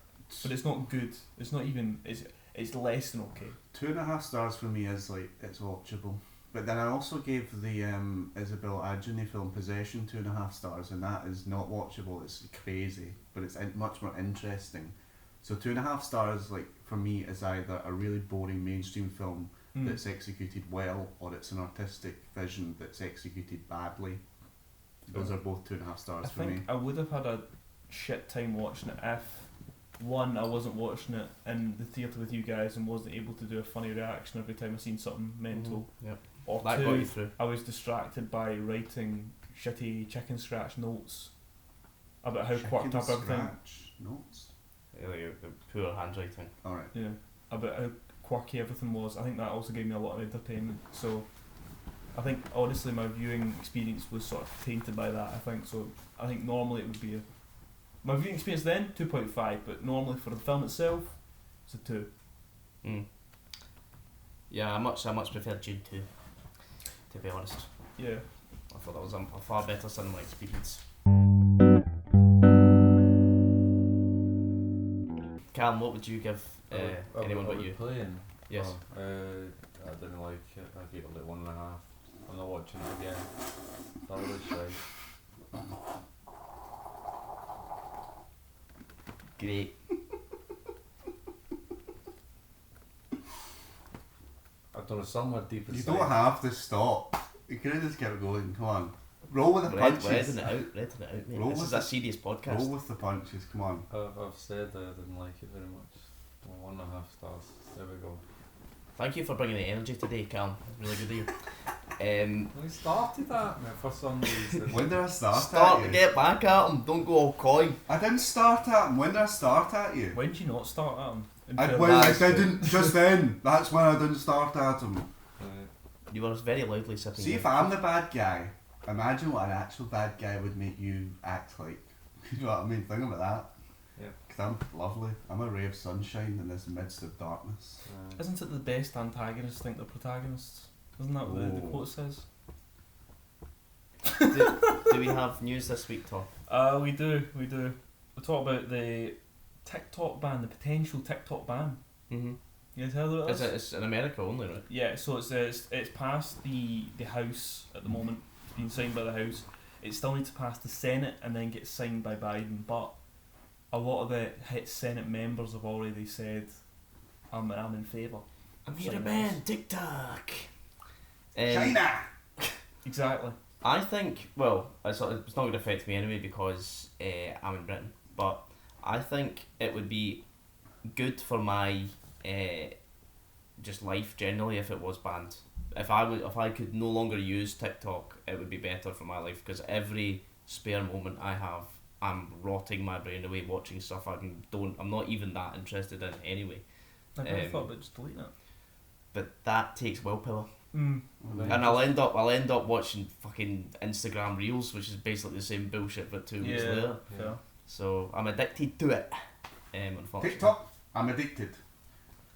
but it's not good. It's not even. It's less than okay. 2.5 stars for me is like it's watchable. But then I also gave the Isabel Adjani film Possession 2.5 stars, and that is not watchable. It's crazy, but it's much more interesting. So 2.5 stars, like for me, is either a really boring mainstream film that's executed well, or it's an artistic vision that's executed badly. Those are both 2.5 stars for me. I think I would have had a shit time watching it if, one, I wasn't watching it in the theatre with you guys and wasn't able to do a funny reaction every time I seen something mental. Yep. Or That got 2, you through. I was distracted by writing shitty chicken scratch notes about how quirked up everything. Scratch notes? Like the poor handwriting. Alright. Yeah, about how quirky everything was. I think that also gave me a lot of entertainment. So I think honestly my viewing experience was sort of tainted by that. I think so. I think normally it would be my viewing experience then 2.5, but normally for the film itself it's a 2. Yeah, I much prefer Jude 2, to be honest. Yeah. I thought that was a far better cinema experience. Callum, what would you give anyone but you? Playing. Yes. I didn't like it. I gave it like 1.5. I'm not watching it again. Thoroughly shy. Great. I don't know, somewhere deep You inside. don't have to stop. You could have just kept going. Come on. Roll with the punches. Reading it out, mate. Roll This with is a serious podcast. Roll with the punches. Come on. I've said I didn't like it very much. Well, 1.5 stars. There we go. Thank you for bringing the energy today, Callum. Really good of you. We started that, man, for some reason. When did I start Start at to you? get back at him. Don't go all coy. I didn't start at him. When did I start at you? When did you not start at him? Well, I didn't just then. That's when I didn't start at him. You were very loudly sipping. See, if I'm the bad guy, imagine what an actual bad guy would make you act like. You know what I mean? Think about that. Yeah. Because I'm lovely. I'm a ray of sunshine in this midst of darkness. Isn't it the best antagonists think they're protagonists? Isn't that what the Oh. quote says? do we have news this week, Tom? We do. We talk about the TikTok ban, the potential TikTok ban. Mm-hmm. You guys heard of this? It's in America only, right? Yeah, so it's passed the House at the moment. It's been signed by the House. It still needs to pass the Senate and then get signed by Biden. But a lot of the Senate members have already said, I'm in favour. I'm here to ban TikTok. China! Exactly. I think, well, it's not going to affect me anyway because I'm in Britain, but I think it would be good for my just life generally if it was banned. If I could no longer use TikTok, it would be better for my life because every spare moment I have, I'm rotting my brain away watching stuff I'm not even that interested in anyway. I never thought about just deleting it. But that takes willpower. Mm. And I'll end up watching fucking Instagram Reels, which is basically the same bullshit but 2 weeks later. Yeah. So I'm addicted to it. Unfortunately. TikTok, I'm addicted.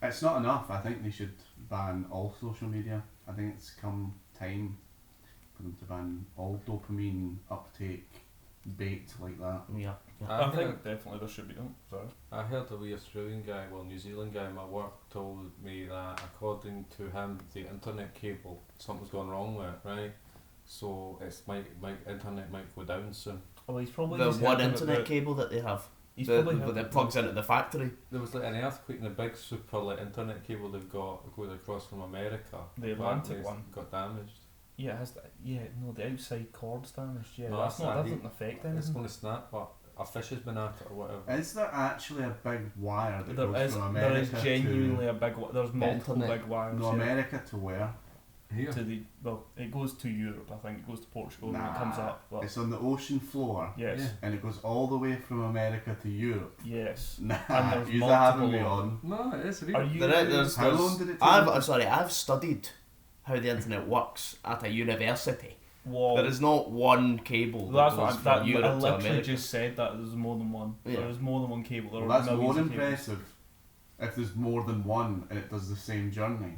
It's not enough. I think they should ban all social media. I think it's come time for them to ban all dopamine uptake baked like that. Yeah. I think definitely there should be. Oh, sorry. I heard a wee Australian guy, well, New Zealand guy in my work told me that according to him, the internet cable, something's gone wrong with it, right? So it's internet might go down soon. Well, he's probably The just one heard internet about- cable that they have. He's probably heard that about- plugs into the factory. There was like an earthquake and the big super like internet cable they've got goes across from America. The Atlantic apparently one. got damaged. Yeah, it has that. Yeah, no, the outside cord's damaged. Yeah, No, that's not. that Doesn't affect It's anything. going to snap, but a fish has been at it or whatever. Is there actually a big wire that There goes is. from There America is genuinely to a big. There's multiple internet. big wires. no, yeah. America to where? Here. To the it goes to Europe. I think it goes to Portugal and it comes Nah, up. But It's on the ocean floor, yes, Yeah. and it goes all the way from America to Europe. yes. Nah, And there's you're having me multiple- on. No, it is real. Are you? There's, How long did it take? I've studied how the internet works at a university. Whoa. There is not one cable that That's goes what from that, I Europe to literally America. just said that there's more than one. Yeah. There's more than one cable. There Well, are that's more millions of cables. impressive. If there's more than one and it does the same journey.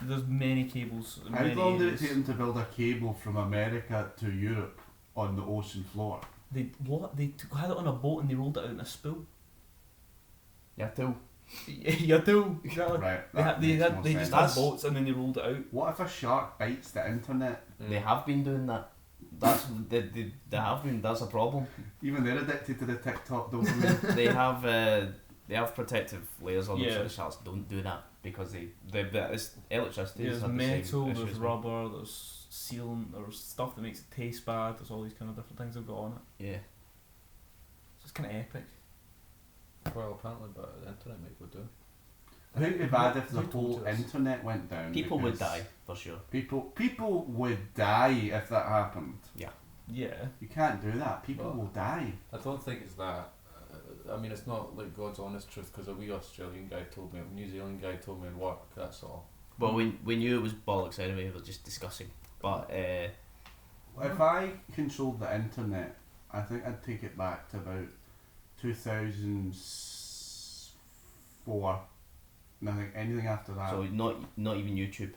There's many cables. How many long did it areas. take them to build a cable from America to Europe on the ocean floor? They had it on a boat and they rolled it out in a spool. Yeah, too. You do. Exactly. Right, They, that had, they, makes had, more they sense. just had boats and then they rolled it out. What if a shark bites the internet? They have been doing that. That's they have been. That's a problem. Even they're addicted to the TikTok dopamine. They have protective layers on them so Yeah. the sharks don't do that because it's electricity. There's is not the metal, same there's issue as rubber, there's sealant, there's stuff that makes it taste bad, there's all these kind of different things they've got on it. Yeah. So it's kind of epic. Well, apparently, but the internet might go down. I think it'd be bad if the Who told whole you this? internet went down. People would because die for sure. People would die if that happened. Yeah. You can't do that. People Well, will die. I don't think it's that. I mean, it's not like God's honest truth because a wee Australian guy told me, a New Zealand guy told me in work, that's all. Well, we knew it was bollocks anyway. We were just discussing. But If I controlled the internet, I think I'd take it back to about 2004. And I think anything after that. so not even YouTube.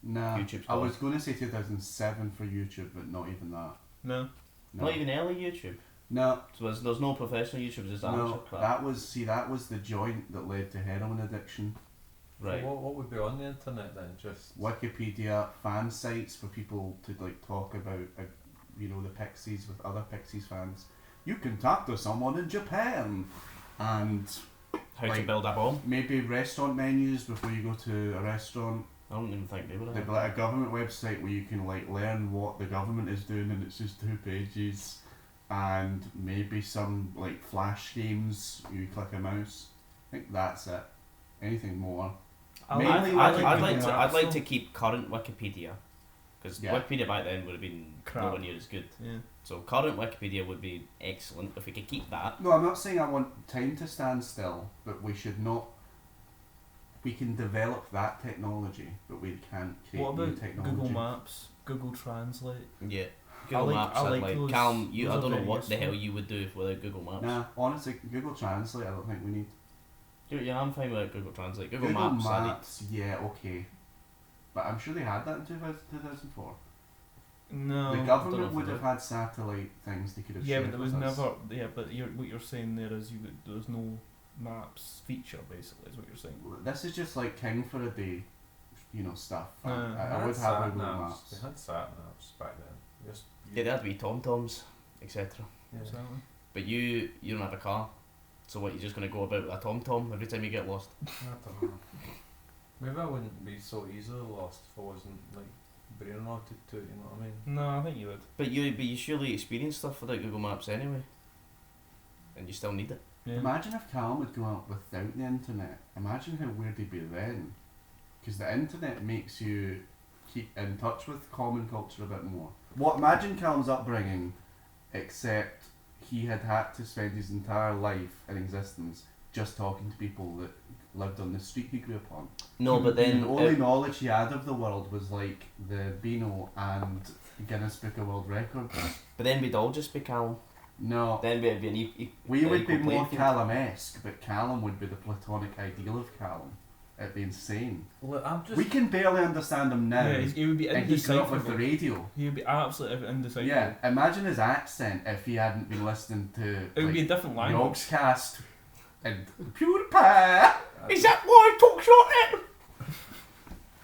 Nah, YouTube's I was gone. going to say 2007 for YouTube, but not even that. No. No. Not even early YouTube. No, So there's no professional YouTube. Just amateur no, crap. that was the joint that led to heroin addiction. Right. So what would be on the internet then? Just Wikipedia, fan sites for people to like talk about, the Pixies with other Pixies fans. You can talk to someone in Japan, and How to like- build a bomb. maybe restaurant menus before you go to a restaurant. I don't even think they would There'd have. be like a government website where you can like learn what the government is doing, and it's just 2 pages, and maybe some like flash games. You click a mouse. I think that's it. Anything more? Mainly I'd Wikipedia. like to keep current Wikipedia, because Yeah. Wikipedia back then would have been Crap. nowhere near as good. Yeah. So current Wikipedia would be excellent if we could keep that. No, I'm not saying I want time to stand still, but we should not. We can develop that technology, but we can't create What new about technology. Google Maps, Google Translate? Yeah. Google Maps, I I'd like like those- Calm. I those are don't know very what the useful. hell you would do without Google Maps. Nah, honestly, Google Translate. I don't think we need. Yeah, I'm fine with Google Translate. Google, Google Maps, I need. Maps, yeah, okay, but I'm sure they had that in 2004. No. The don't know government if would they have had satellite things they could have Yeah, shared but there was with us. never. Yeah, but what you're saying there is there was no maps feature basically is what you're saying. This is just like King for a day, stuff. I They would had have sat Google navs. Maps. They had sat navs back then. Just Yeah, they had to be TomToms, etc. yeah. Exactly. But you don't have a car, so what? You're just gonna go about with a TomTom every time you get lost? I don't know. Maybe I wouldn't be so easily lost if I wasn't like brain rotted to it. You know what I mean? No, I think you would. But you surely experience stuff without Google Maps anyway, and you still need it. Yeah. Imagine if Callum had gone up without the internet. Imagine how weird he'd be then. Because the internet makes you keep in touch with common culture a bit more. Imagine Callum's upbringing, except he had to spend his entire life in existence just talking to people that lived on the street he grew up on. No, but then the only knowledge he had of the world was like the Beano and Guinness Book of World Records. but then we'd all just be Callum. No, Then we'd be we would be equal more playing field. Callum-esque, but Callum would be the platonic ideal of Callum. It'd be insane. Look, I'm just. We can barely understand him now. Yeah, he would be and he grew up with indecipherable. the radio. He would be absolutely indecipherable. Yeah, imagine his accent if he hadn't been listening to It would be a different language. Yogscast and PewDiePie. Is that why I talk short?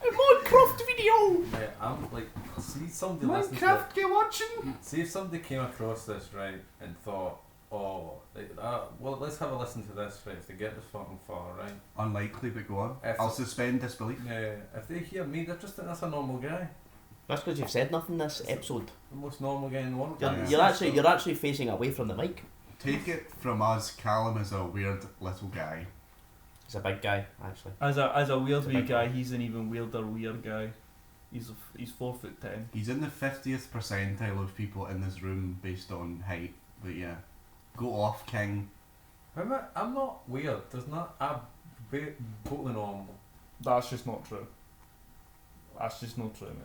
A Minecraft video! Yeah, I'm like, see somebody listening to Minecraft, you watching? See if somebody came across this, right, and thought, oh, well, let's have a listen to this, right, if they get this fucking far, right? Unlikely, but go on. If I'll it- suspend disbelief. Yeah, if they hear me, they're just think that's a normal guy. That's because you've said nothing this episode. The most normal guy in the world. You're, Yeah. you're actually facing away from the mic. Take it from us, Callum is a weird little guy. He's a big guy, actually. As a weird It's a wee big guy, one. he's an even weirder weird guy. He's 4'10". He's in the 50th percentile of people in this room based on height. But yeah, go off, King. I'm not weird. There's not. I'm totally normal. That's just not true. That's just not true, mate.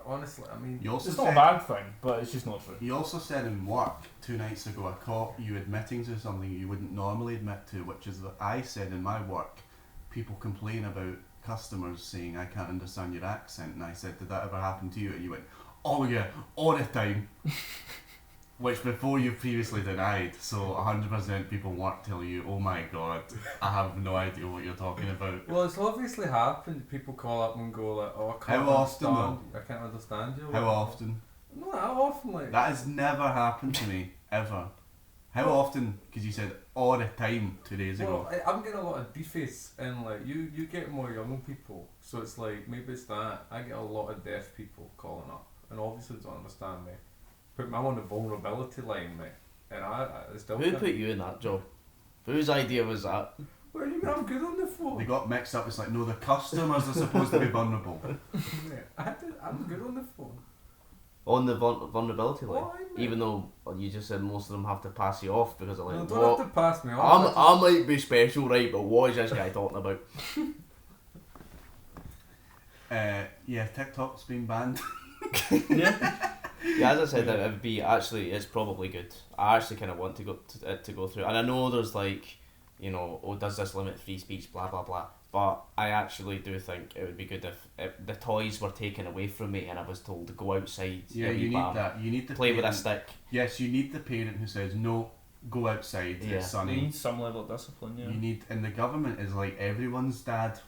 Honestly, I mean, You also It's not a said, bad thing, but it's just not true. you also said in work 2 nights ago, I caught you admitting to something you wouldn't normally admit to, which is that I said in my work, people complain about customers saying, I can't understand your accent. And I said, did that ever happen to you? And you went, oh yeah, all the time. Which before you previously denied. So 100% people weren't telling you, oh my god, I have no idea what you're talking about. well, it's obviously happened. People call up and go like, "Oh, I can't How often, understand. I can't understand you." How often? Not that often, like. That has never happened to me, ever. How often? Because you said all the time 2 days ago. Well, I'm getting a lot of deface, and like you get more young people, so it's like maybe it's that. I get a lot of deaf people calling up, and obviously they don't understand me. Put me on the vulnerability line, mate, and I still. Who put you in that job? Whose idea was that? What do you mean? I'm good on the phone. They got mixed up. It's like, no, the customers are supposed to be vulnerable. Mate, I'm good on the phone. On the vulnerability line? Why, mate? Even though you just said most of them have to pass you off because they're No, like, don't what? have to pass me off. I might be special, right, but what is this guy talking about? Yeah, TikTok's been banned. Yeah. Yeah, as I said, it would be actually, it's probably good. I actually kind of want to go through, and I know there's like, you know, oh, does this limit free speech, blah blah blah. But I actually do think it would be good if the toys were taken away from me and I was told to go outside. Yeah, you need that. You need the Play with a parent- stick. Yes, you need the parent who says, no, go outside, Yeah. it's They sunny. need some level of discipline, yeah. You need, and the government is like everyone's dad.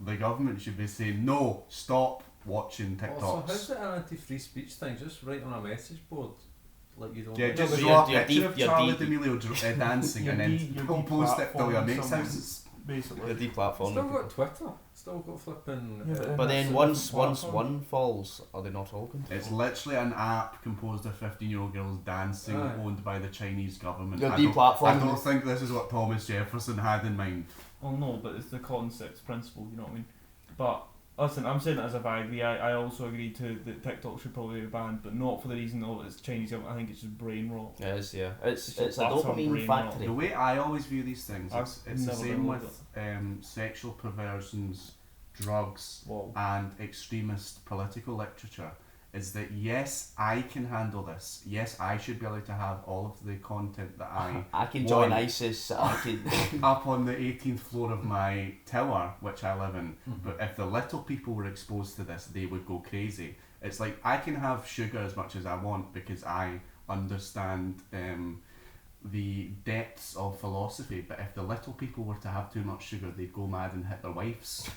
The government should be saying, no, stop watching TikToks. Also, how's the anti-free speech thing? Just write on a message board, like you don't. Yeah, like- just but draw a you're picture of you're Charlie deep- D'Amelio dancing you're and then deep- you're he'll deep post it till your platforming mate's someone. houses. Basically. The deplatforming. Still got Twitter. Still got flipping. Yeah, but But that's then a once different once platform. one falls, are they not all going to It's fall? literally an app composed of 15-year-old girls dancing, Aye. owned by the Chinese government. You're I don't deplatforming. think this is what Thomas Jefferson had in mind. Well, no, but it's the concept, principle, you know what I mean? But, listen, I'm saying it as if I agree. I also agree to that TikTok should probably be banned, but not for the reason of it's Chinese government. I think it's just brain rot. It is, yeah. It's It's a a platform dopamine brain factory. The way I always view these things, I've it's the never same downloaded with sexual perversions, drugs, Whoa. and extremist political literature, is that yes, I can handle this. Yes, I should be allowed to have all of the content that I can join One. ISIS. I can. up on the 18th floor of my tower, which I live in. Mhm. But if the little people were exposed to this, they would go crazy. It's like I can have sugar as much as I want because I understand the depths of philosophy. But if the little people were to have too much sugar, they'd go mad and hit their wives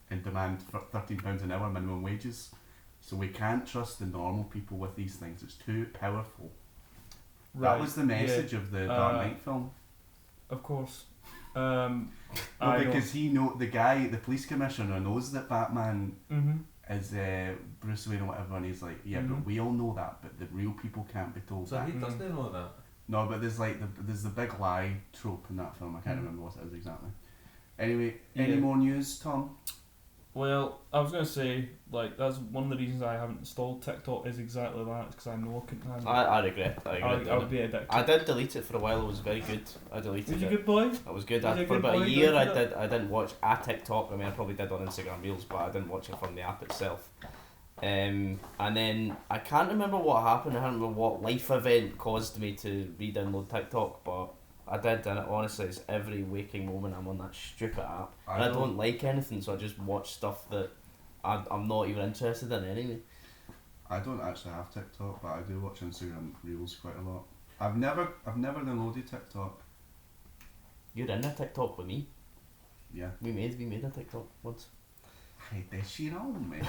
and demand £13 an hour minimum wages. So we can't trust the normal people with these things. It's too powerful. That was the message of the Dark Knight film. Of course. No, I because the police commissioner knows that Batman is Bruce Wayne or whatever, and he's like, yeah, but Mhm. we all know that, but the real people can't be told So that. he doesn't know that. No, but there's the big lie trope in that film. I can't Mhm. remember what it is exactly. Anyway, Yeah. any more news, Tom? Well, I was going to say, like, that's one of the reasons I haven't installed TikTok is exactly that, because I know I couldn't handle it. I regret. I I regret would doing be it. addicted. I did delete it for a while. It was very good. I deleted Was you it. a good boy? It was good. Was you a For good about boy a year, I deleting it? didn't watch a TikTok. I mean, I probably did on Instagram Reels, but I didn't watch it from the app itself. And then I can't remember what happened. I can't remember what life event caused me to re-download TikTok, but I did, and honestly, it's every waking moment I'm on that stupid app. And I don't like anything, so I just watch stuff that I'm not even interested in anyway. I don't actually have TikTok, but I do watch Instagram Reels quite a lot. I've never downloaded TikTok. You're in a TikTok with me. Yeah. We made a TikTok once. Hey, does she know me?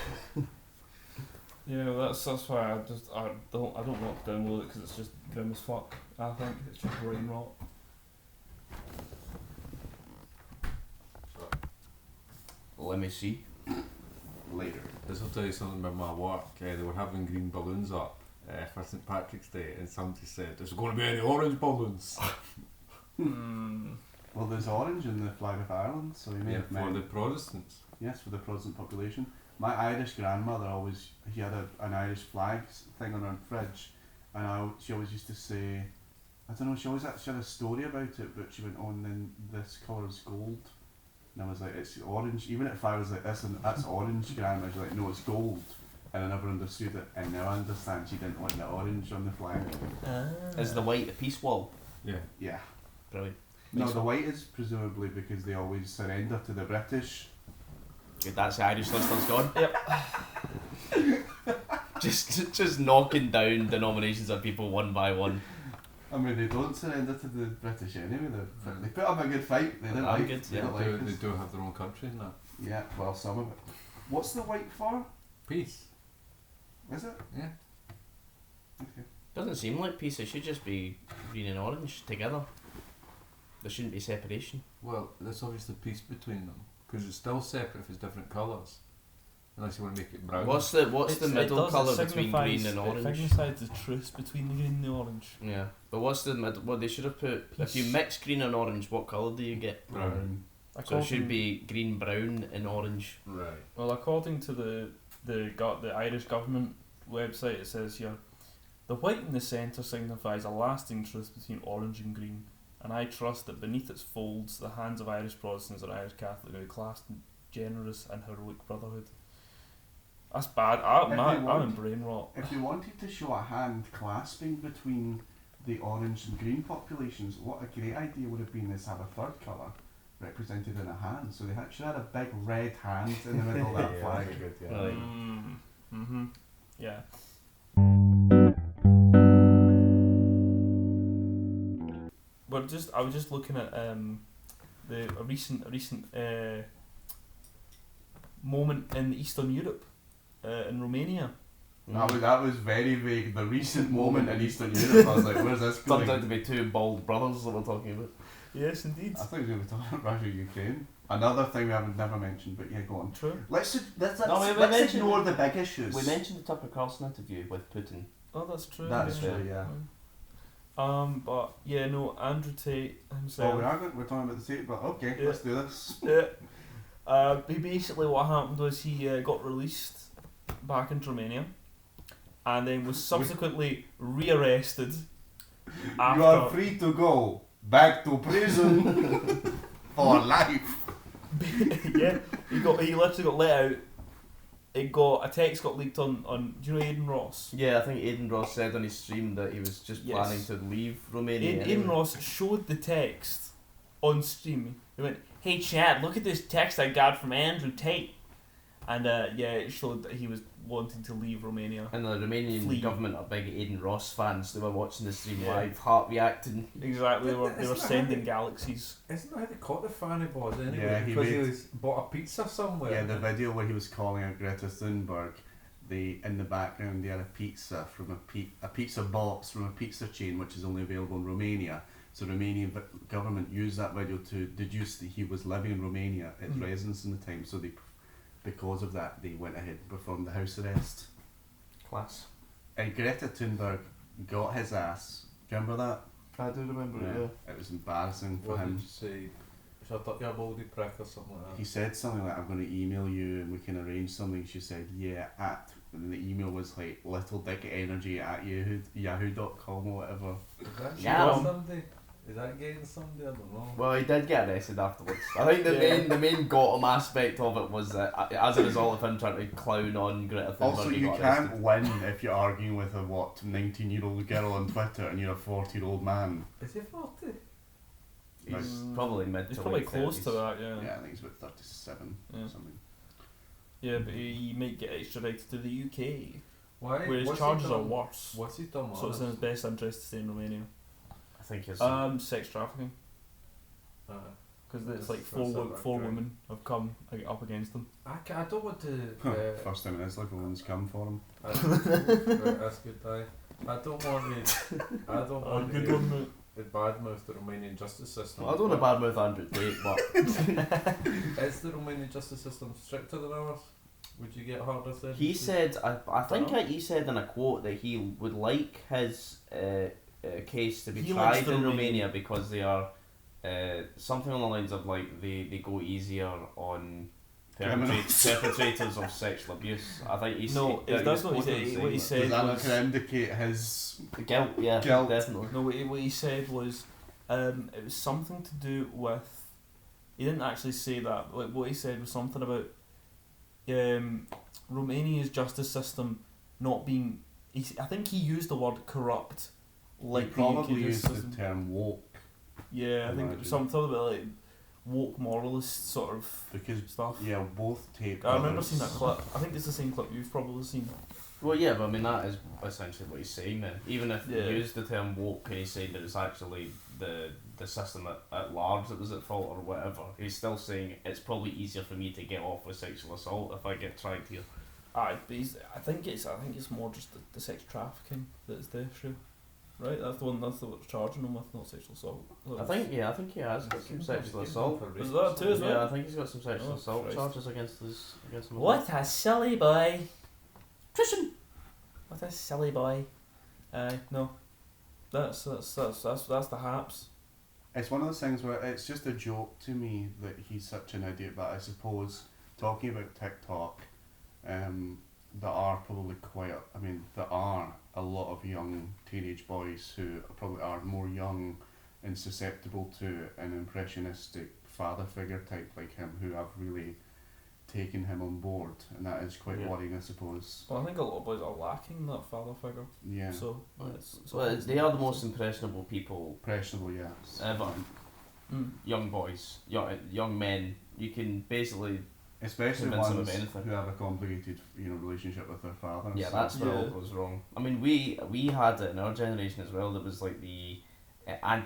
Yeah, that's why I don't want to download it because it's just grim as fuck. I think it's just brain rot. Let me see. Later. This will tell you something about my work. They were having green balloons up for St Patrick's Day, and somebody said, "There's going to be any orange balloons." Well, there's orange in the flag of Ireland, so we may have for meant. the Protestants. Yes, for the Protestant population. My Irish grandmother he had an Irish flag thing on her fridge, and she always used to say, I don't know, she always actually had a story about it, but she went, oh, and then this colour is gold. And I was like, it's orange. Even if I was like, that's orange, grandma, she's like, no, it's gold. And I never understood it, and now I understand she didn't want the orange on the flag. Is the white the peace wall? Yeah. Yeah. Brilliant. No, the white is presumably because they always surrender to the British. Good, that's the Irish listeners gone. Yep. just knocking down denominations of people one by one. I mean, they don't surrender to the British anyway. They put up a good fight. They didn't like good, they yeah. didn't like They us. do have their own country in that. Yeah, well, some of it. What's the white for? Peace. Is it? Yeah. Okay. Doesn't seem like peace. It should just be green and orange together. There shouldn't be separation. Well, there's obviously peace between them, because it's still separate if it's different colours. Unless you want to make it brown. What's the middle colour between green and It orange? signifies the truce between the green and the orange. Yeah, but what's the middle? Well, they should have put. If you mix green and orange, what colour do you get? Brown. So it should be green, brown, and orange. Right. Well, according to the Irish government website, it says here, the white in the centre signifies a lasting truce between orange and green, and I trust that beneath its folds, the hands of Irish Protestants and Irish Catholics will be clasped in generous and heroic brotherhood. That's bad. I'm in brain rot. If you wanted to show a hand clasping between the orange and green populations, what a great idea would have been is have a third colour represented in a hand. So they should have had a big red hand in the middle of that flag. Good, yeah. Mm-hmm. Yeah. I was just looking at a recent moment in Eastern Europe, in Romania. That was very vague. The recent moment in Eastern Europe, I was like, where's this going? Turns out to be two bald brothers that we're talking about. Yes, indeed. I thought we were going to be talking about Russia, Ukraine. Another thing we haven't never mentioned, but yeah, go on. True. Let's mentioned- ignore the big issues. We mentioned the Tucker Carlson interview with Putin. Oh, that's true. That's true, yeah. But yeah, no, Andrew Tate Oh, himself. we're talking about the state, but okay, Yeah. let's do this. Yeah. He basically, what happened was he got released back into Romania, and then was subsequently rearrested. You are free to go back to prison for life. Yeah, he literally got let out. A text got leaked on. Do you know Aidan Ross? Yeah, I think Aidan Ross said on his stream that he was just Yes. planning to leave Romania. Aidan Ross showed the text on stream. He went, "Hey Chad, look at this text I got from Andrew Tate," and it showed that he was wanting to leave Romania. And the Romanian Flee. government are big Aidan Ross fans. They were watching the stream Yeah. live, heart reacting. Exactly, they were Isn't that sending how galaxies. Isn't that how they caught the fanny boys anyway? Yeah, because he was bought a pizza somewhere. Yeah, the video where he was calling out Greta Thunberg, in the background they had a pizza from a pizza box from a pizza chain which is only available in Romania. So Romanian government used that video to deduce that he was living in Romania at residence in the time. So because of that, they went ahead and performed the house arrest. Class. And Greta Thunberg got his ass. Do you remember that? I do remember It was embarrassing for What him. did you say? Shut up, you baldy prick or something like that. He said something like, I'm going to email you and we can arrange something. She said, yeah, and the email was like littledickenergy@yahoo.com or whatever. Is that Yeah. getting somebody? Is that getting somebody? I don't know. Well, he did get arrested afterwards. I think the main got him aspect of it was that as a result of him trying to clown on Greta Thunberg, Also, he you got can't arrested. win if you're arguing with a 19-year-old girl on Twitter and you're a 40-year-old man. Is he 40? He's probably mid He's to probably late close 30s. to that, yeah. Yeah, I think he's about 37 Yeah. or something. Yeah, but he might get extradited to the UK, Why? where his what's charges he are done? worse. What's he done? So it's in his best interest to stay in Romania. I think it's Sex trafficking, because it's like That's a four bad women have come up against him. I don't want to. First time in his life, a woman's come for him. That's good. I don't want to. I don't want Good to one, mate. badmouth the Romanian justice system. I don't want to badmouth Andrew Tate, but Is the Romanian justice system stricter than ours? Would you get harder sentences? he said, I think he said in a quote that he would like his case to be He likes tried the in Romanian- Romania because they are something on the lines of like they go easier on perpetrators of sexual abuse. I think he's No, that's not what he said. What he Does said that not was kind of indicate his guilt. Yeah, Guilt. definitely. no. What he said was, it was something to do with. He didn't actually say that. Like what he said was something about, Romania's justice system not being. I think he used the word corrupt. Like he probably the UK used system. the term woke Yeah, I think Imagine. something about like woke moralist sort of because stuff. yeah, both take. I remember seeing that clip. I think it's the same clip you've probably seen. Well, yeah, but I mean that is essentially what he's saying then. Even if Yeah. he used the term woke and he's saying that it's actually the system at large that was at fault or whatever, he's still saying it's probably easier for me to get off with sexual assault if I get tried here. Aye, but I think it's more just the sex trafficking that's the issue, right? That's the one that's what charging him with, not sexual assault. I think he has got some sexual assault. Is that too as well? Yeah, I think he's got some sexual Oh, assault Christ. charges against him. What a silly boy, Tristan. What a silly boy. No, that's the haps. It's one of those things where it's just a joke to me that he's such an idiot. But I suppose talking about TikTok, there are probably there are a lot of young teenage boys who probably are more young and susceptible to an impressionistic father figure type like him who have really taken him on board, and that is quite Yeah. worrying, I suppose. Well, I think a lot of boys are lacking that father figure. Yeah. So Well, they are the most impressionable people Impressionable, yes. ever. Mm. Young boys, young men. You can basically Especially Convince them ones of anything. who have a complicated, relationship with their father. yeah, so- that's where it Yeah. all goes wrong. I mean, we had it in our generation as well. There was like the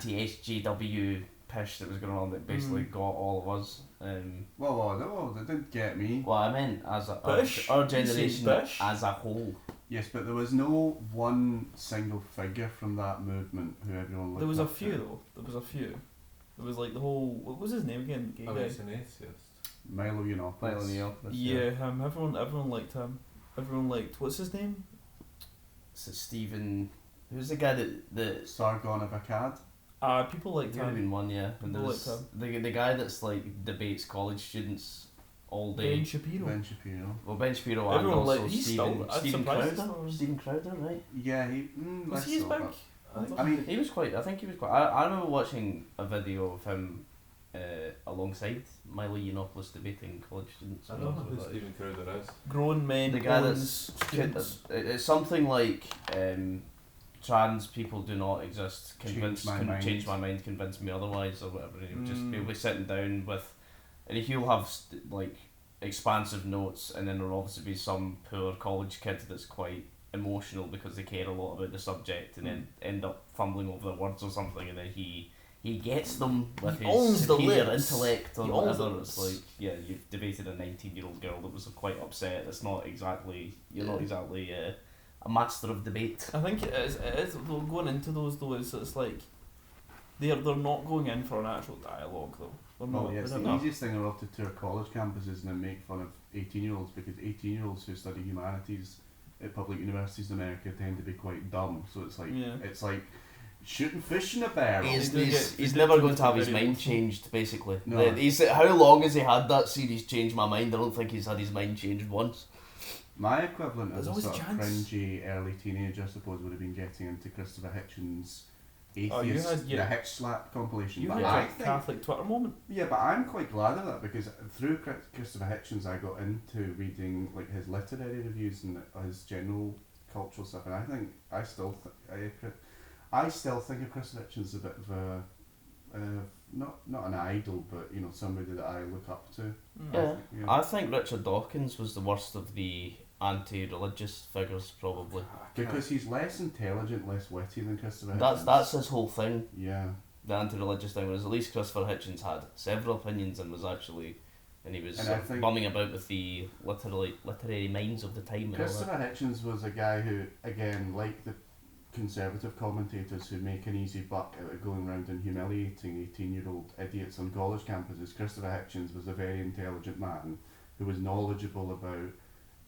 anti-SJW pish that was going on that basically got all of us. Well, no, they didn't get me. Well, I meant as Bish? our You say generation bish? as a whole. Yes, but there was no one single figure from that movement who everyone looked there was a up few to. though. There was a few. There was like the whole. What was his name again? Gay I guy. was an atheist. Milo Yiannopoulos. Milo Neal. Yeah, him. Everyone liked him. Everyone liked. What's his name? So Stephen, who's the guy that Sargon of Akkad. People liked There would have him. been one, yeah. And People there's liked the guy that's like debates college students all day. Ben Shapiro. Ben Shapiro. Well, Ben Shapiro and Everyone also like he's Stephen still. I'm Stephen surprised. Crowder. Stephen Crowder, right? Yeah, he. Was less he as so, big? but- I I mean, He was quite. I think he was quite. I remember watching a video of him alongside Milo Yiannopoulos debating college students. I when don't know was who about- Stephen Crowder is. grown men. The guy owns that's students. it's something like trans people do not exist. Change my mind. Change my mind. Convince me otherwise, or whatever. And he'll just Mm. he'll be sitting down with, and he'll have like expansive notes, and then there'll obviously be some poor college kid that's quite emotional because they care a lot about the subject, and then end up fumbling over the words or something, and then he gets them with He his owns the superior lips. intellect or He owns whatever. the It's lips. like, yeah, you've debated a 19-year-old girl that was quite upset. It's not exactly, you're not exactly a master of debate. I think it is. It is. Though, going into those though, it's like they're not going in for an actual dialogue though. They're not. Oh yes, they're the not. easiest thing are to tour college campuses and then make fun of 18-year-olds because 18-year-olds who study humanities at public universities in America tend to be quite dumb. So it's like shooting fish in a barrel. He's never going to have his mind changed, basically. No. How long has he had that series Change My Mind? I don't think he's had his mind changed once. My equivalent There's as a always a sort of chance. cringy early teenager, I suppose, would have been getting into Christopher Hitchens' Oh, you Atheist, had- yeah. the Hitch Slap compilation. You But had I a think, Catholic Twitter moment. yeah, but I'm quite glad of that because through Christopher Hitchens, I got into reading like his literary reviews and his general cultural stuff, and I think I still think of Christopher Hitchens as a bit of a not an idol, but somebody that I look up to. Yeah. Yeah. I think Richard Dawkins was the worst of the anti-religious figures, probably. Because he's less intelligent, less witty than Christopher Hitchens. That's his whole thing. Yeah. The anti-religious thing, whereas at least Christopher Hitchens had several opinions and was actually, and he was And I think- bumming about with the literary minds of the time and all that. Christopher Hitchens was a guy who, again, like the conservative commentators who make an easy buck out of going around and humiliating 18-year-old idiots on college campuses, Christopher Hitchens was a very intelligent man who was knowledgeable about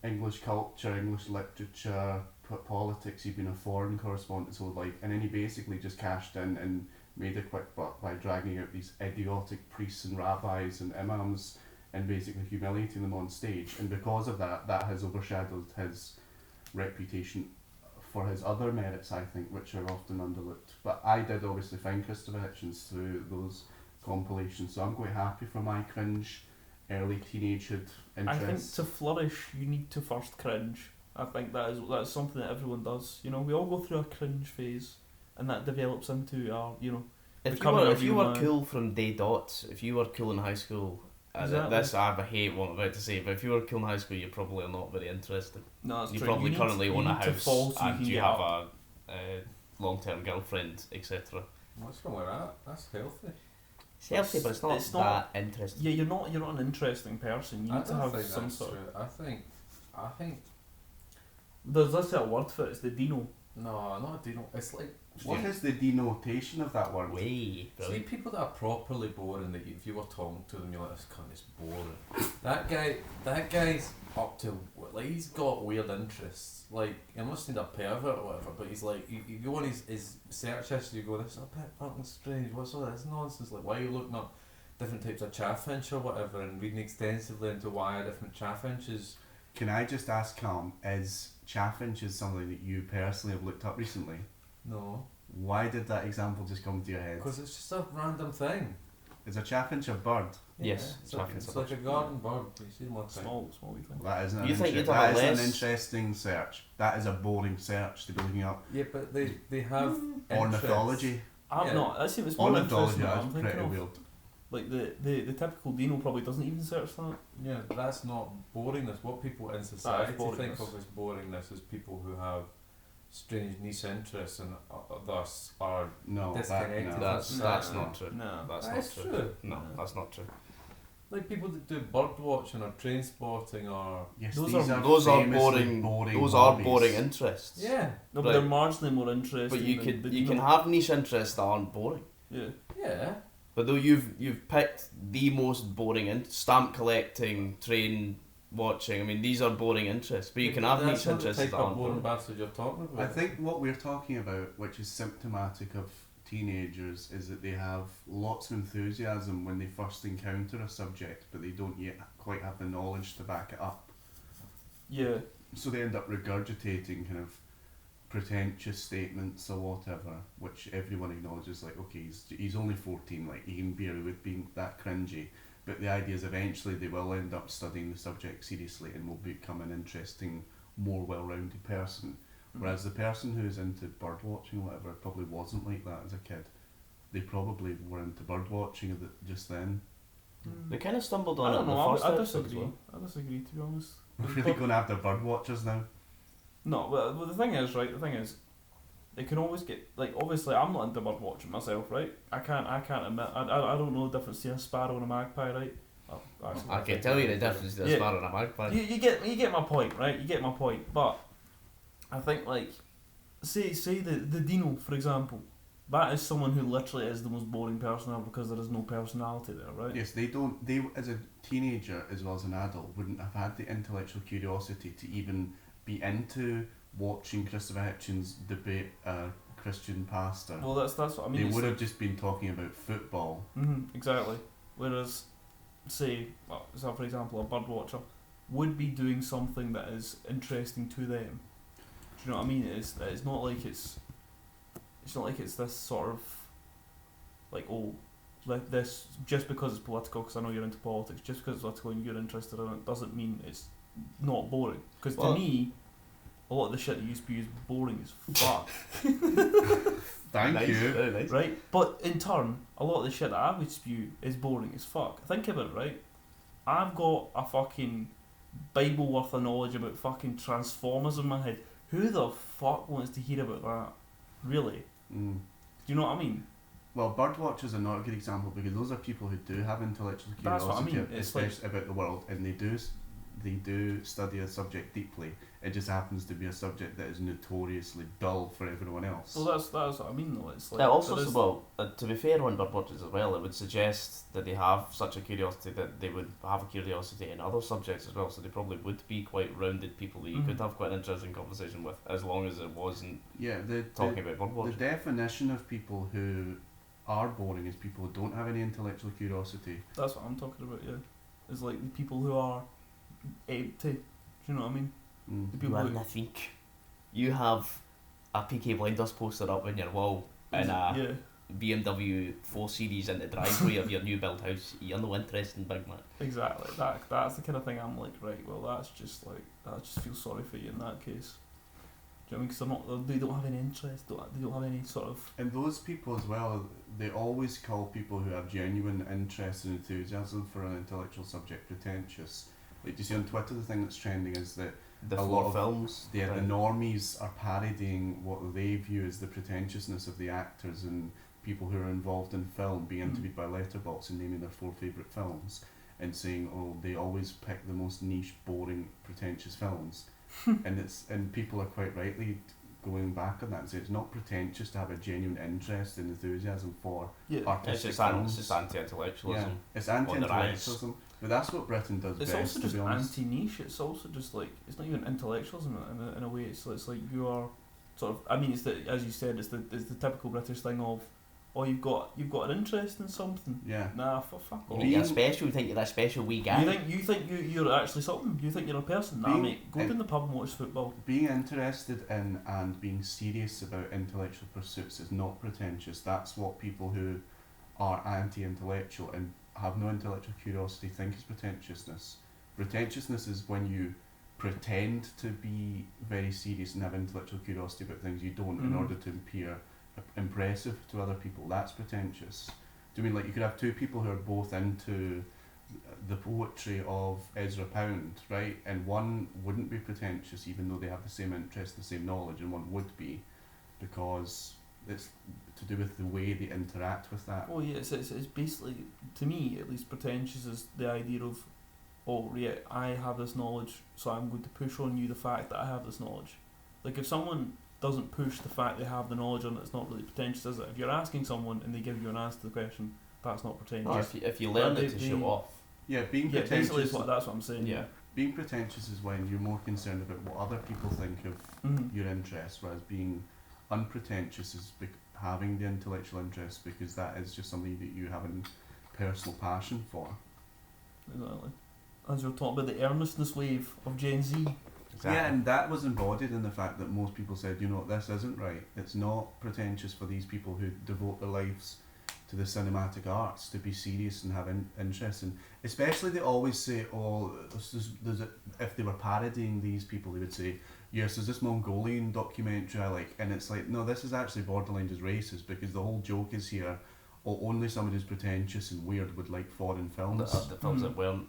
English culture, English literature, politics. He'd been a foreign correspondent his whole life, and then he basically just cashed in and made a quick buck by dragging out these idiotic priests and rabbis and imams and basically humiliating them on stage. And because of that, that has overshadowed his reputation for his other merits, I think, which are often underlooked. But I did obviously find Christopher Hitchens through those compilations, so I'm quite happy for my cringe early teenagehood I think interests. to flourish, you need to first cringe. I think that's something that everyone does. We all go through a cringe phase, and that develops into If you were cool from day dot, if you were cool in high school, Exactly. this I hate what I'm about to say, but if you were cool in high school, you're probably not very interested. No, that's You true. probably need- currently you own a need to house fall so and can you get have up. a long-term girlfriend, etc. What's wrong with that? That's healthy. It's healthy, but It's not- that interesting. Yeah, you're not an interesting person. You I need to don't have think some that's sort. true. I think There's a word for it. It's the Dino. no, not a deno. It's like What is the denotation of that word? Way, see brilliant. people that are properly boring. That if you were talking to them, you're like, this cunt is boring. that guy's up to like he's got weird interests. Like he must need a pervert or whatever. But he's like you go on his search history. You go, this is a bit fucking strange. What's all this nonsense? Like why are you looking up different types of chaffinch or whatever and reading extensively into why different chaffinches. Can I just ask, Calm, is chaffinch something that you personally have looked up recently? No, Why did that example just come to your head? because it's just a random thing. Is a chaffinch a bird? Yes, it's like, chaffinch it's a like a garden bird. You see them on time. Small wee thing. That isn't You an think you'd have that a is an less- interesting search. That is a boring search to be looking up. Yeah, but they have Ornithology. I'm Yeah. not. I see it's more Ornithology interesting than I'm is thinking pretty of. weird. Like the typical Dino probably doesn't even search that. Yeah, but that's not boringness. What people in society think boringness. of as boringness is people who have strange niche interests and thus are. No, Disconnected. no. That's No. not true. No. That's That's not true. true. No, No. that's not true. Like people that do bird watching or train spotting or. Yes, Those these are- are Those are famously boring. Those are hobbies. boring interests. Yeah, No, but Right. they're marginally more interesting. But you than the you can Dino. have niche interests that aren't boring. Yeah. yeah. But though you've picked the most boring stamp collecting, train watching. I mean, these are boring interests. But you can have That's niche not the interests type that of aren't boring boring. bastard you're talking about. I think what we're talking about, which is symptomatic of teenagers, is that they have lots of enthusiasm when they first encounter a subject, but they don't yet quite have the knowledge to back it up. Yeah. So they end up regurgitating kind of pretentious statements or whatever, which everyone acknowledges, like, okay, he's only 14, like, he can be away with being that cringy. But the idea is eventually they will end up studying the subject seriously and will become an interesting, more well-rounded person. Whereas the person who's into bird watching or whatever probably wasn't like that as a kid. They probably were into bird watching just then. They kind of stumbled I on it don't in the know. first I episode as disagree. well. I disagree, to be honest. We're really going after bird watchers now. No, but the thing is, right? The thing is, they can always get like. Obviously, I'm not into bird watching myself, right? I can't admit. I don't know the difference between a sparrow and a magpie, right? Oh, actually, I can tell you the difference between a Yeah. sparrow and a magpie. you get my point, right? You get my point. But I think like, say the Dino, for example. That is someone who literally is the most boring person ever because there is no personality there, right? Yes, they as a teenager as well as an adult wouldn't have had the intellectual curiosity to even be into watching Christopher Hitchens debate a Christian pastor. Well, that's what I mean. They it's would have just been talking about football. exactly. Whereas, say, so for example, a bird watcher would be doing something that is interesting to them. Do you know what I mean? It's not like it's not like it's this sort of like, oh, let this just because it's political. Because I know you're into politics. Just because it's political and you're interested in it doesn't mean it's not boring. Because Well, to me, a lot of the shit that you spew is boring as fuck, Thank Nice, you. very nice. right? But in turn, a lot of the shit that I would spew is boring as fuck. Think about it, right? I've got a fucking Bible worth of knowledge about fucking Transformers in my head. Who the fuck wants to hear about that? Really? Mm. Do you know what I mean? Well, birdwatchers are not a good example because those are people who do have intellectual That's what I curiosity, mean, it's especially about the world, and they do study a subject deeply. It just happens to be a subject that is notoriously dull for everyone else. Well, that's what I mean though. It's like It also, there is- well, to be fair on birdwatchers as well, it would suggest that they have such a curiosity that they would have a curiosity in other subjects as well, so they probably would be quite rounded people that you could have quite an interesting conversation with, as long as it wasn't Yeah, talking about the birdwatching. definition of people who are boring is people who don't have any intellectual curiosity. That's what I'm talking about. Yeah, it's like the people who are empty. Do you know what I mean? Mm. The people Well, who I think you have a Peaky Blinders poster up on your wall and a yeah. BMW 4 Series in the driveway of your new build house. You're no interest in Big Man. Exactly. That's the kind of thing I'm like, right, well, that's just like, I just feel sorry for you in that case. Do you know what I mean? Because they don't have any interest, they don't have any sort of... And those people as well, they always call people who have genuine interest and enthusiasm for an intellectual subject pretentious. Like, do you see on Twitter the thing that's trending is that The A four lot of- films. the right. normies are parodying what they view as the pretentiousness of the actors and people who are involved in film being interviewed by Letterboxd and naming their 4 favourite films and saying, oh, they always pick the most niche, boring, pretentious films. and people are quite rightly going back on that and say it's not pretentious to have a genuine interest and enthusiasm for Yeah. It's artistic just, films. it's just anti-intellectualism. Yeah, it's on the rise. anti-intellectualism, but that's what Britain does It's best, also to just be honest. anti-niche. It's also just like, it's not even intellectualism in a way. It's like you are sort of, I mean, it's the, as you said, it's the typical British thing of, oh, you've got an interest in something. Yeah. Nah, fuck off. You're special. You think you're that special wee guy. You think you're actually something. You think you're a person. Nah, Being- mate, go down the pub and watch football. Being interested in and being serious about intellectual pursuits is not pretentious. That's what people who are anti-intellectual and have no intellectual curiosity think is pretentiousness. Pretentiousness is when you pretend to be very serious and have intellectual curiosity about things you don't in Mhm. order to appear impressive to other people. That's pretentious. Do you mean like you could have two people who are both into the poetry of Ezra Pound, right? And one wouldn't be pretentious even though they have the same interest, the same knowledge, and one would be because it's to do with the way they interact with that. Oh yeah, it's basically, to me at least, pretentious is the idea of, oh yeah, I have this knowledge, so I'm going to push on you the fact that I have this knowledge. Like if someone doesn't push the fact they have the knowledge on it, it's not really pretentious, is it? If you're asking someone and they give you an answer to the question, that's not pretentious. Or if you learn But it to they- show off. Yeah, being Yeah, basically pretentious. that's what I'm saying. Yeah. Being pretentious is when you're more concerned about what other people think of Mhm. your interests, whereas being unpretentious is having the intellectual interest because that is just something that you have a personal passion for. Exactly. As you're talking about the earnestness wave of Gen Z. Yeah, and that was embodied in the fact that most people said, you know, this isn't right. It's not pretentious for these people who devote their lives to the cinematic arts to be serious and have interest in. Especially they always say, oh, if they were parodying these people, they would say, yes, there's this Mongolian documentary I like, and it's like, no, this is actually borderline just racist because the whole joke is here, oh, only somebody who's pretentious and weird would like foreign films. The films that weren't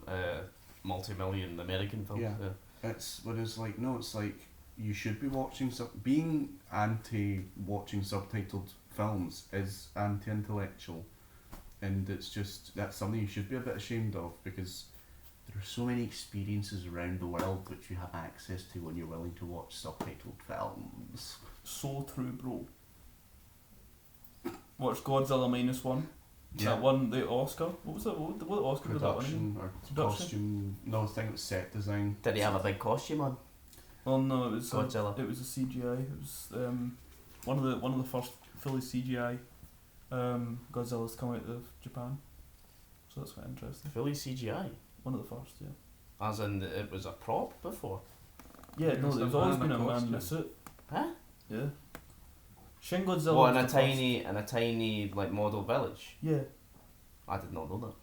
multi-million American films. Yeah. It's when it's like, no, it's like you should be watching being anti-watching subtitled films is anti-intellectual, and it's just that's something you should be a bit ashamed of because there are so many experiences around the world which you have access to when you're willing to watch subtitled films. So true, bro. Watch Godzilla -1. Yeah. That won the Oscar. What was it? What Oscar did that win? Production or Production? costume? No, I think it was set design. Did he have a big costume on? Well, no, it was Godzilla. it was a CGI. It was one of the first fully CGI Godzillas to come out of Japan. So that's quite interesting. Fully CGI. One of the first, yeah. As in, it was a prop before. Yeah, It no, was there's a always man been a in a man in a costume. suit. Huh? Yeah. Shin Godzilla. What, was in the a tiny like model village? first. Yeah. I did not know that.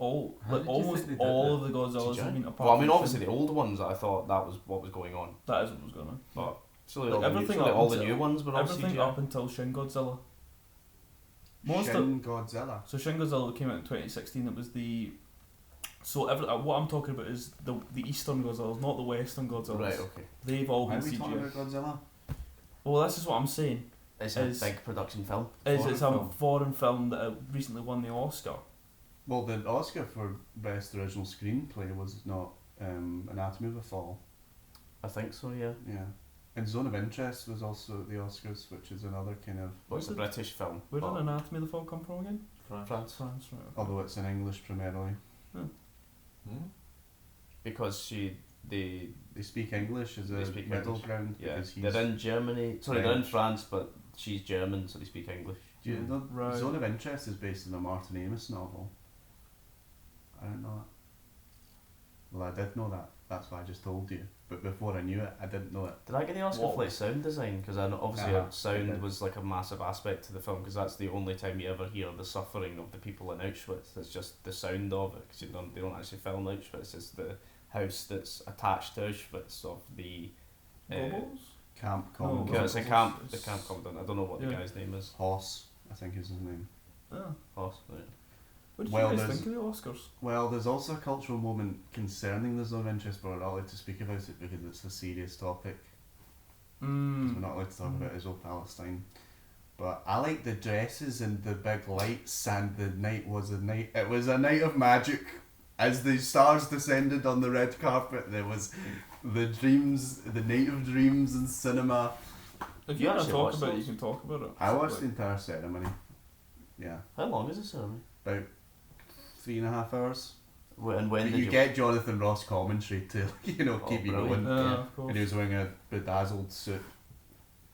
How did you almost think they did all that? of the Godzillas CGI? have been apart Well, I mean, from obviously Shin. the old ones, I thought that was what was going on, That is what was going on. but surely Like, all, the new, everything surely up all the until- new ones were all Everything CGI. up until Shin Godzilla. Shin Godzilla. So Shin Godzilla came out in 2016. It was the what I'm talking about is the Eastern Godzillas, not the Western Godzillas. Right, okay. They've all Why been are we talking CGI. about Godzilla? Well, this is what I'm saying. It's Is- a big production film. It's Foreign a film. foreign film that recently won the Oscar. Well, the Oscar for Best Original Screenplay was not Anatomy of a Fall. I think so, yeah. Yeah. And Zone of Interest was also at the Oscars, which is another kind of... Well, it's a Was it? British film. Where did but Anatomy of the Fall come from again? France. France. France, right. Okay. Although it's in English primarily. Because they They speak English as They a speak middle English. ground yeah, because he's... they're in Germany. Sorry, they're in French. France, but she's German, so they speak English. Do you know, Right. Zone of Interest is based on a Martin Amis novel. I didn't know that. Well, I did know that. That's why I just told you. But before I knew it, I didn't know it. Did I get the Oscar What? for like sound design? Because obviously Uh-huh. sound Okay. was like a massive aspect to the film. Because that's the only time you ever hear the suffering of the people in Auschwitz. It's just the sound of it. Because they don't actually film Auschwitz. It's the house that's attached to Auschwitz of the. Gobbles? Camp No, Commodore. Yeah, it's a Gobbles camp. is- The camp commandant. I don't know what the Yeah. guy's name is. Hoss, I think is his name. Oh. Hoss, right. What did Well, you guys there's- think of the Oscars? Well, there's also a cultural moment concerning the Zone of Interest, but we're not allowed to speak about it because it's a serious topic. Because we're not allowed to talk about Israel Palestine. But I like the dresses and the big lights, and the night was a night. It was a night of magic. As the stars descended on the red carpet, there was the dreams, the night of dreams in cinema. If You you want to actually talk watched about it, those? you can talk about it. I watched Like, the entire ceremony. Yeah, How long is the ceremony? about 3.5 hours. And when But did you get Jonathan Ross commentary to, keep you brilliant. going. Yeah, of course. And he was wearing a bedazzled suit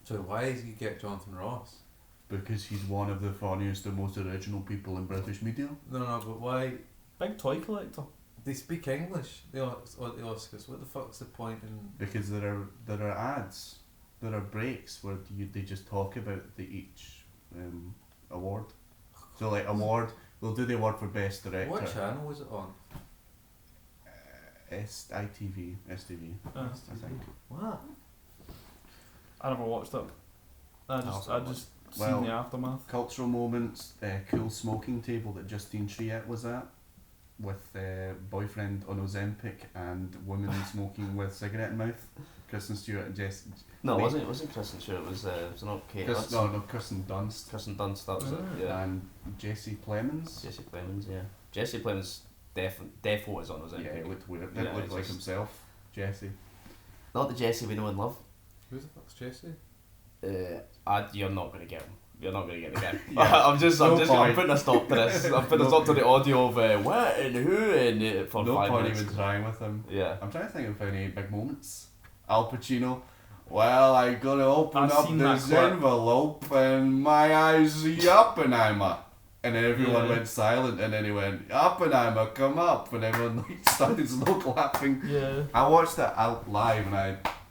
So why did you get Jonathan Ross? because he's one of the funniest and most original people in British media. No, but why? Big toy collector. They speak English. The Oscars. What the fuck's the point in? Because there are ads, there are breaks where they just talk about each award. So like award, they'll do the award for best director. What channel was it on? STV, I think. What? I never watched it. I just Well, seen the aftermath. Cultural moments, cool smoking table that Justine Triet was at, with boyfriend on Ozempic and women smoking with cigarette in mouth. Kristen Stewart and Jess. No, it wasn't Kristen Stewart. It was not Kate. Kristen Dunst Kristen Dunst. That was it. Ah. Yeah. and Jesse Plemons. Jesse Plemons. Yeah. Jesse Plemons defo is on his Yeah, it looked weird. Yeah, It looked it's like just- himself, Jesse. Not the Jesse we know and love. Who the fuck's Jesse? You're not gonna get him. You're not gonna get the guy. Yeah. I'm No I'm point. putting a stop to this. I'm putting a stop to the audio of what and who and for No 5 point minutes. even trying with him. Yeah. I'm trying to think of any big moments. Al Pacino. Well, I gotta open I've up seen that this clip. envelope and my eyes the Oppenheimer. And then everyone Yeah. went silent and then he went, Oppenheimer, come up. And everyone like, started slow clapping. Yeah. I watched that out live and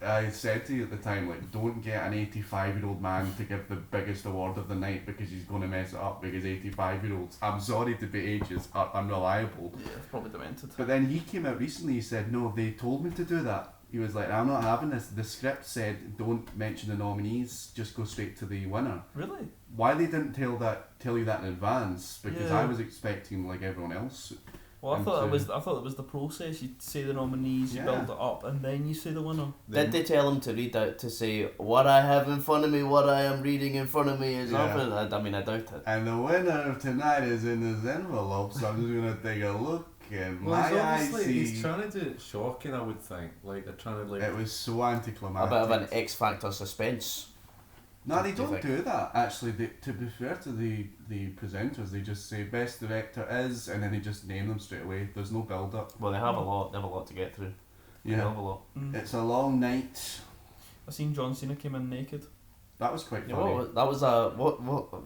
I said to you at the time, like, don't get an 85-year-old man to give the biggest award of the night because he's going to mess it up because 85-year-olds, I'm sorry to be ages, are unreliable. Yeah, it's probably demented. But then he came out recently, he said, no, they told me to do that. He was like, I'm not having this. The script said, don't mention the nominees, just go straight to the winner. Really? Why they didn't tell you that in advance? Because Yeah. I was expecting, like everyone else. Well, I And thought so- it was the process. You say the nominees, you Yeah. build it up, and then you say the winner. Did they tell him to read out to say what I have in front of me, what I am reading in front of me is Yeah. up? I mean, I doubt it. And the winner of tonight is in this envelope, so I'm just going to take a look. And Well, my eyes obviously see. he's trying to do it shocking. I would think, like they're trying to like. It was so A anticlimactic. bit of an X Factor suspense. No, they Do you don't think? do that. Actually, to be fair to the presenters, they just say best director is, and then they just name them straight away. There's no build up. Well, they have a lot. They have a lot to get through. They Yeah, have a lot. it's a long night. I seen John Cena came in naked. That was quite Yeah, funny. that was a what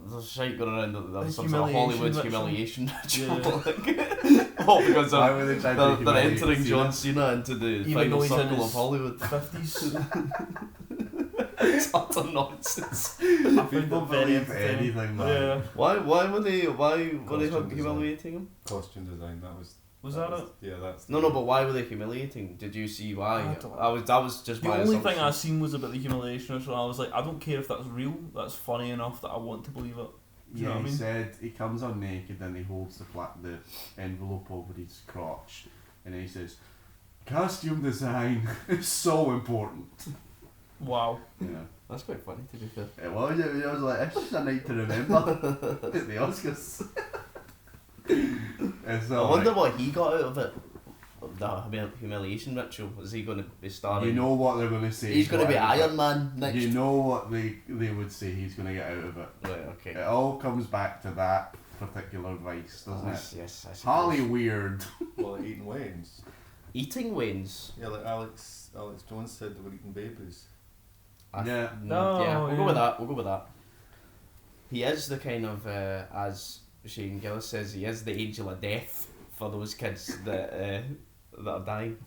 there's shite going around that there was some sort of Hollywood humiliation ritual. Oh, because Why were they trying to they're humiliate entering Cena? John Cena into the Even final though he's in circle his of Hollywood. 50s. It's utter nonsense. I found People it very believe entertaining. anything, man. Yeah. Why were they Costume humiliating him? Costume design. That was. Was that it? Yeah, that's. No, but why were they humiliating? Did you see why? I don't- That was just The my only assumption. thing I seen was about the humiliation, so I was like, I don't care if that's real. That's funny enough that I want to believe it. Do you know Yeah, what I he mean? said he comes on naked and he holds the envelope over his crotch, and then he says, "Costume design is so important." Wow. You know, That's quite funny, to be fair. it was. I was like, "This is a night to remember." At the Oscars. It's I all wonder right. what he got out of it. The humiliation ritual. Is he going to be starring? You know what they're going to say. he's going to be got out of Iron Man it. next. You know what they would say he's going to get out of it. Right. Okay. It all comes back to that particular vice, doesn't Yes, it? yes. I suppose. Holly weird. Well, like eating Wayne's. Eating Wayne's. Yeah, like Alex Jones said they were eating babies. Yeah. No, Yeah, we'll go yeah. with that. We'll go with that. He is the kind of, as Shane Gillis says, he is the angel of death for those kids that are dying.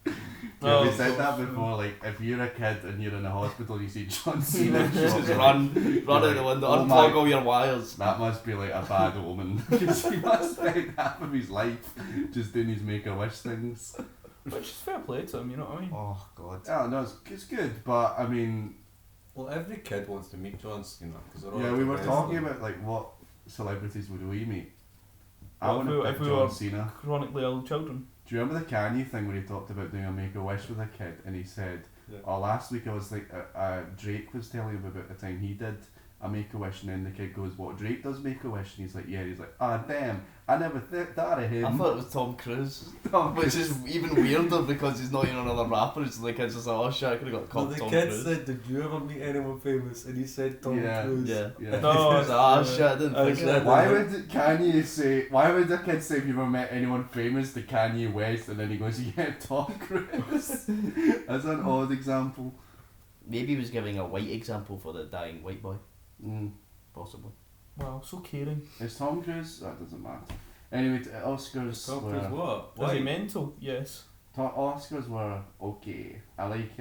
Yeah, we Oh, said that gosh. before. Like, if you're a kid and you're in a hospital, you see John Cena Just show up, run out like, the window, oh unplug my- all your wires. That must be like a bad omen because he must spend half of his life just doing his Make-A-Wish things. Which is fair play to him, you know what I mean? Oh God. Oh no, it's good, but I mean, Well, every kid wants to meet John Cena because they're all. yeah, we were into talking wrestling. about like what celebrities would we meet. I Well, want if to we- pick if we John were- Cena. Chronically ill children. Do you remember the Kanye thing where he talked about doing a Make-A-Wish with a kid and he said, Yeah. oh, last week I was like, Drake was telling him about the time he did a Make-A-Wish, and then the kid goes, what, Drake does Make-A-Wish? And he's like, yeah. And he's like, ah, damn, I never thought of him. I thought it was Tom Cruise, Tom which Cruise. is even weirder because he's not even another rapper. It's like it's just like, oh shit, I could have got Well, called the Tom kid Cruise. said, "Did you ever meet anyone famous?" And he said, "Tom Yeah. Cruise." Yeah. Yeah. No, He's like, oh shit, I didn't think of that. Why would Kanye say? Why would a kid say, "Have you ever met anyone famous?" to Kanye West, and then he goes, "Yeah, Tom Cruise." That's an odd example. Maybe he was giving a white example for the dying white boy, possibly. Wow, so caring. Is Tom Cruise? That doesn't matter. Anyway, Oscars Tom were Cruise what? Was he mental? Yes. Oscars were okay. I like.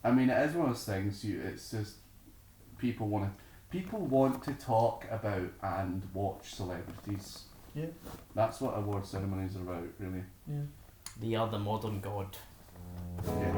I mean, it is one of those things. It's just people want to talk about and watch celebrities. Yeah. That's what award ceremonies are about, really. Yeah. They are the modern god. Yeah.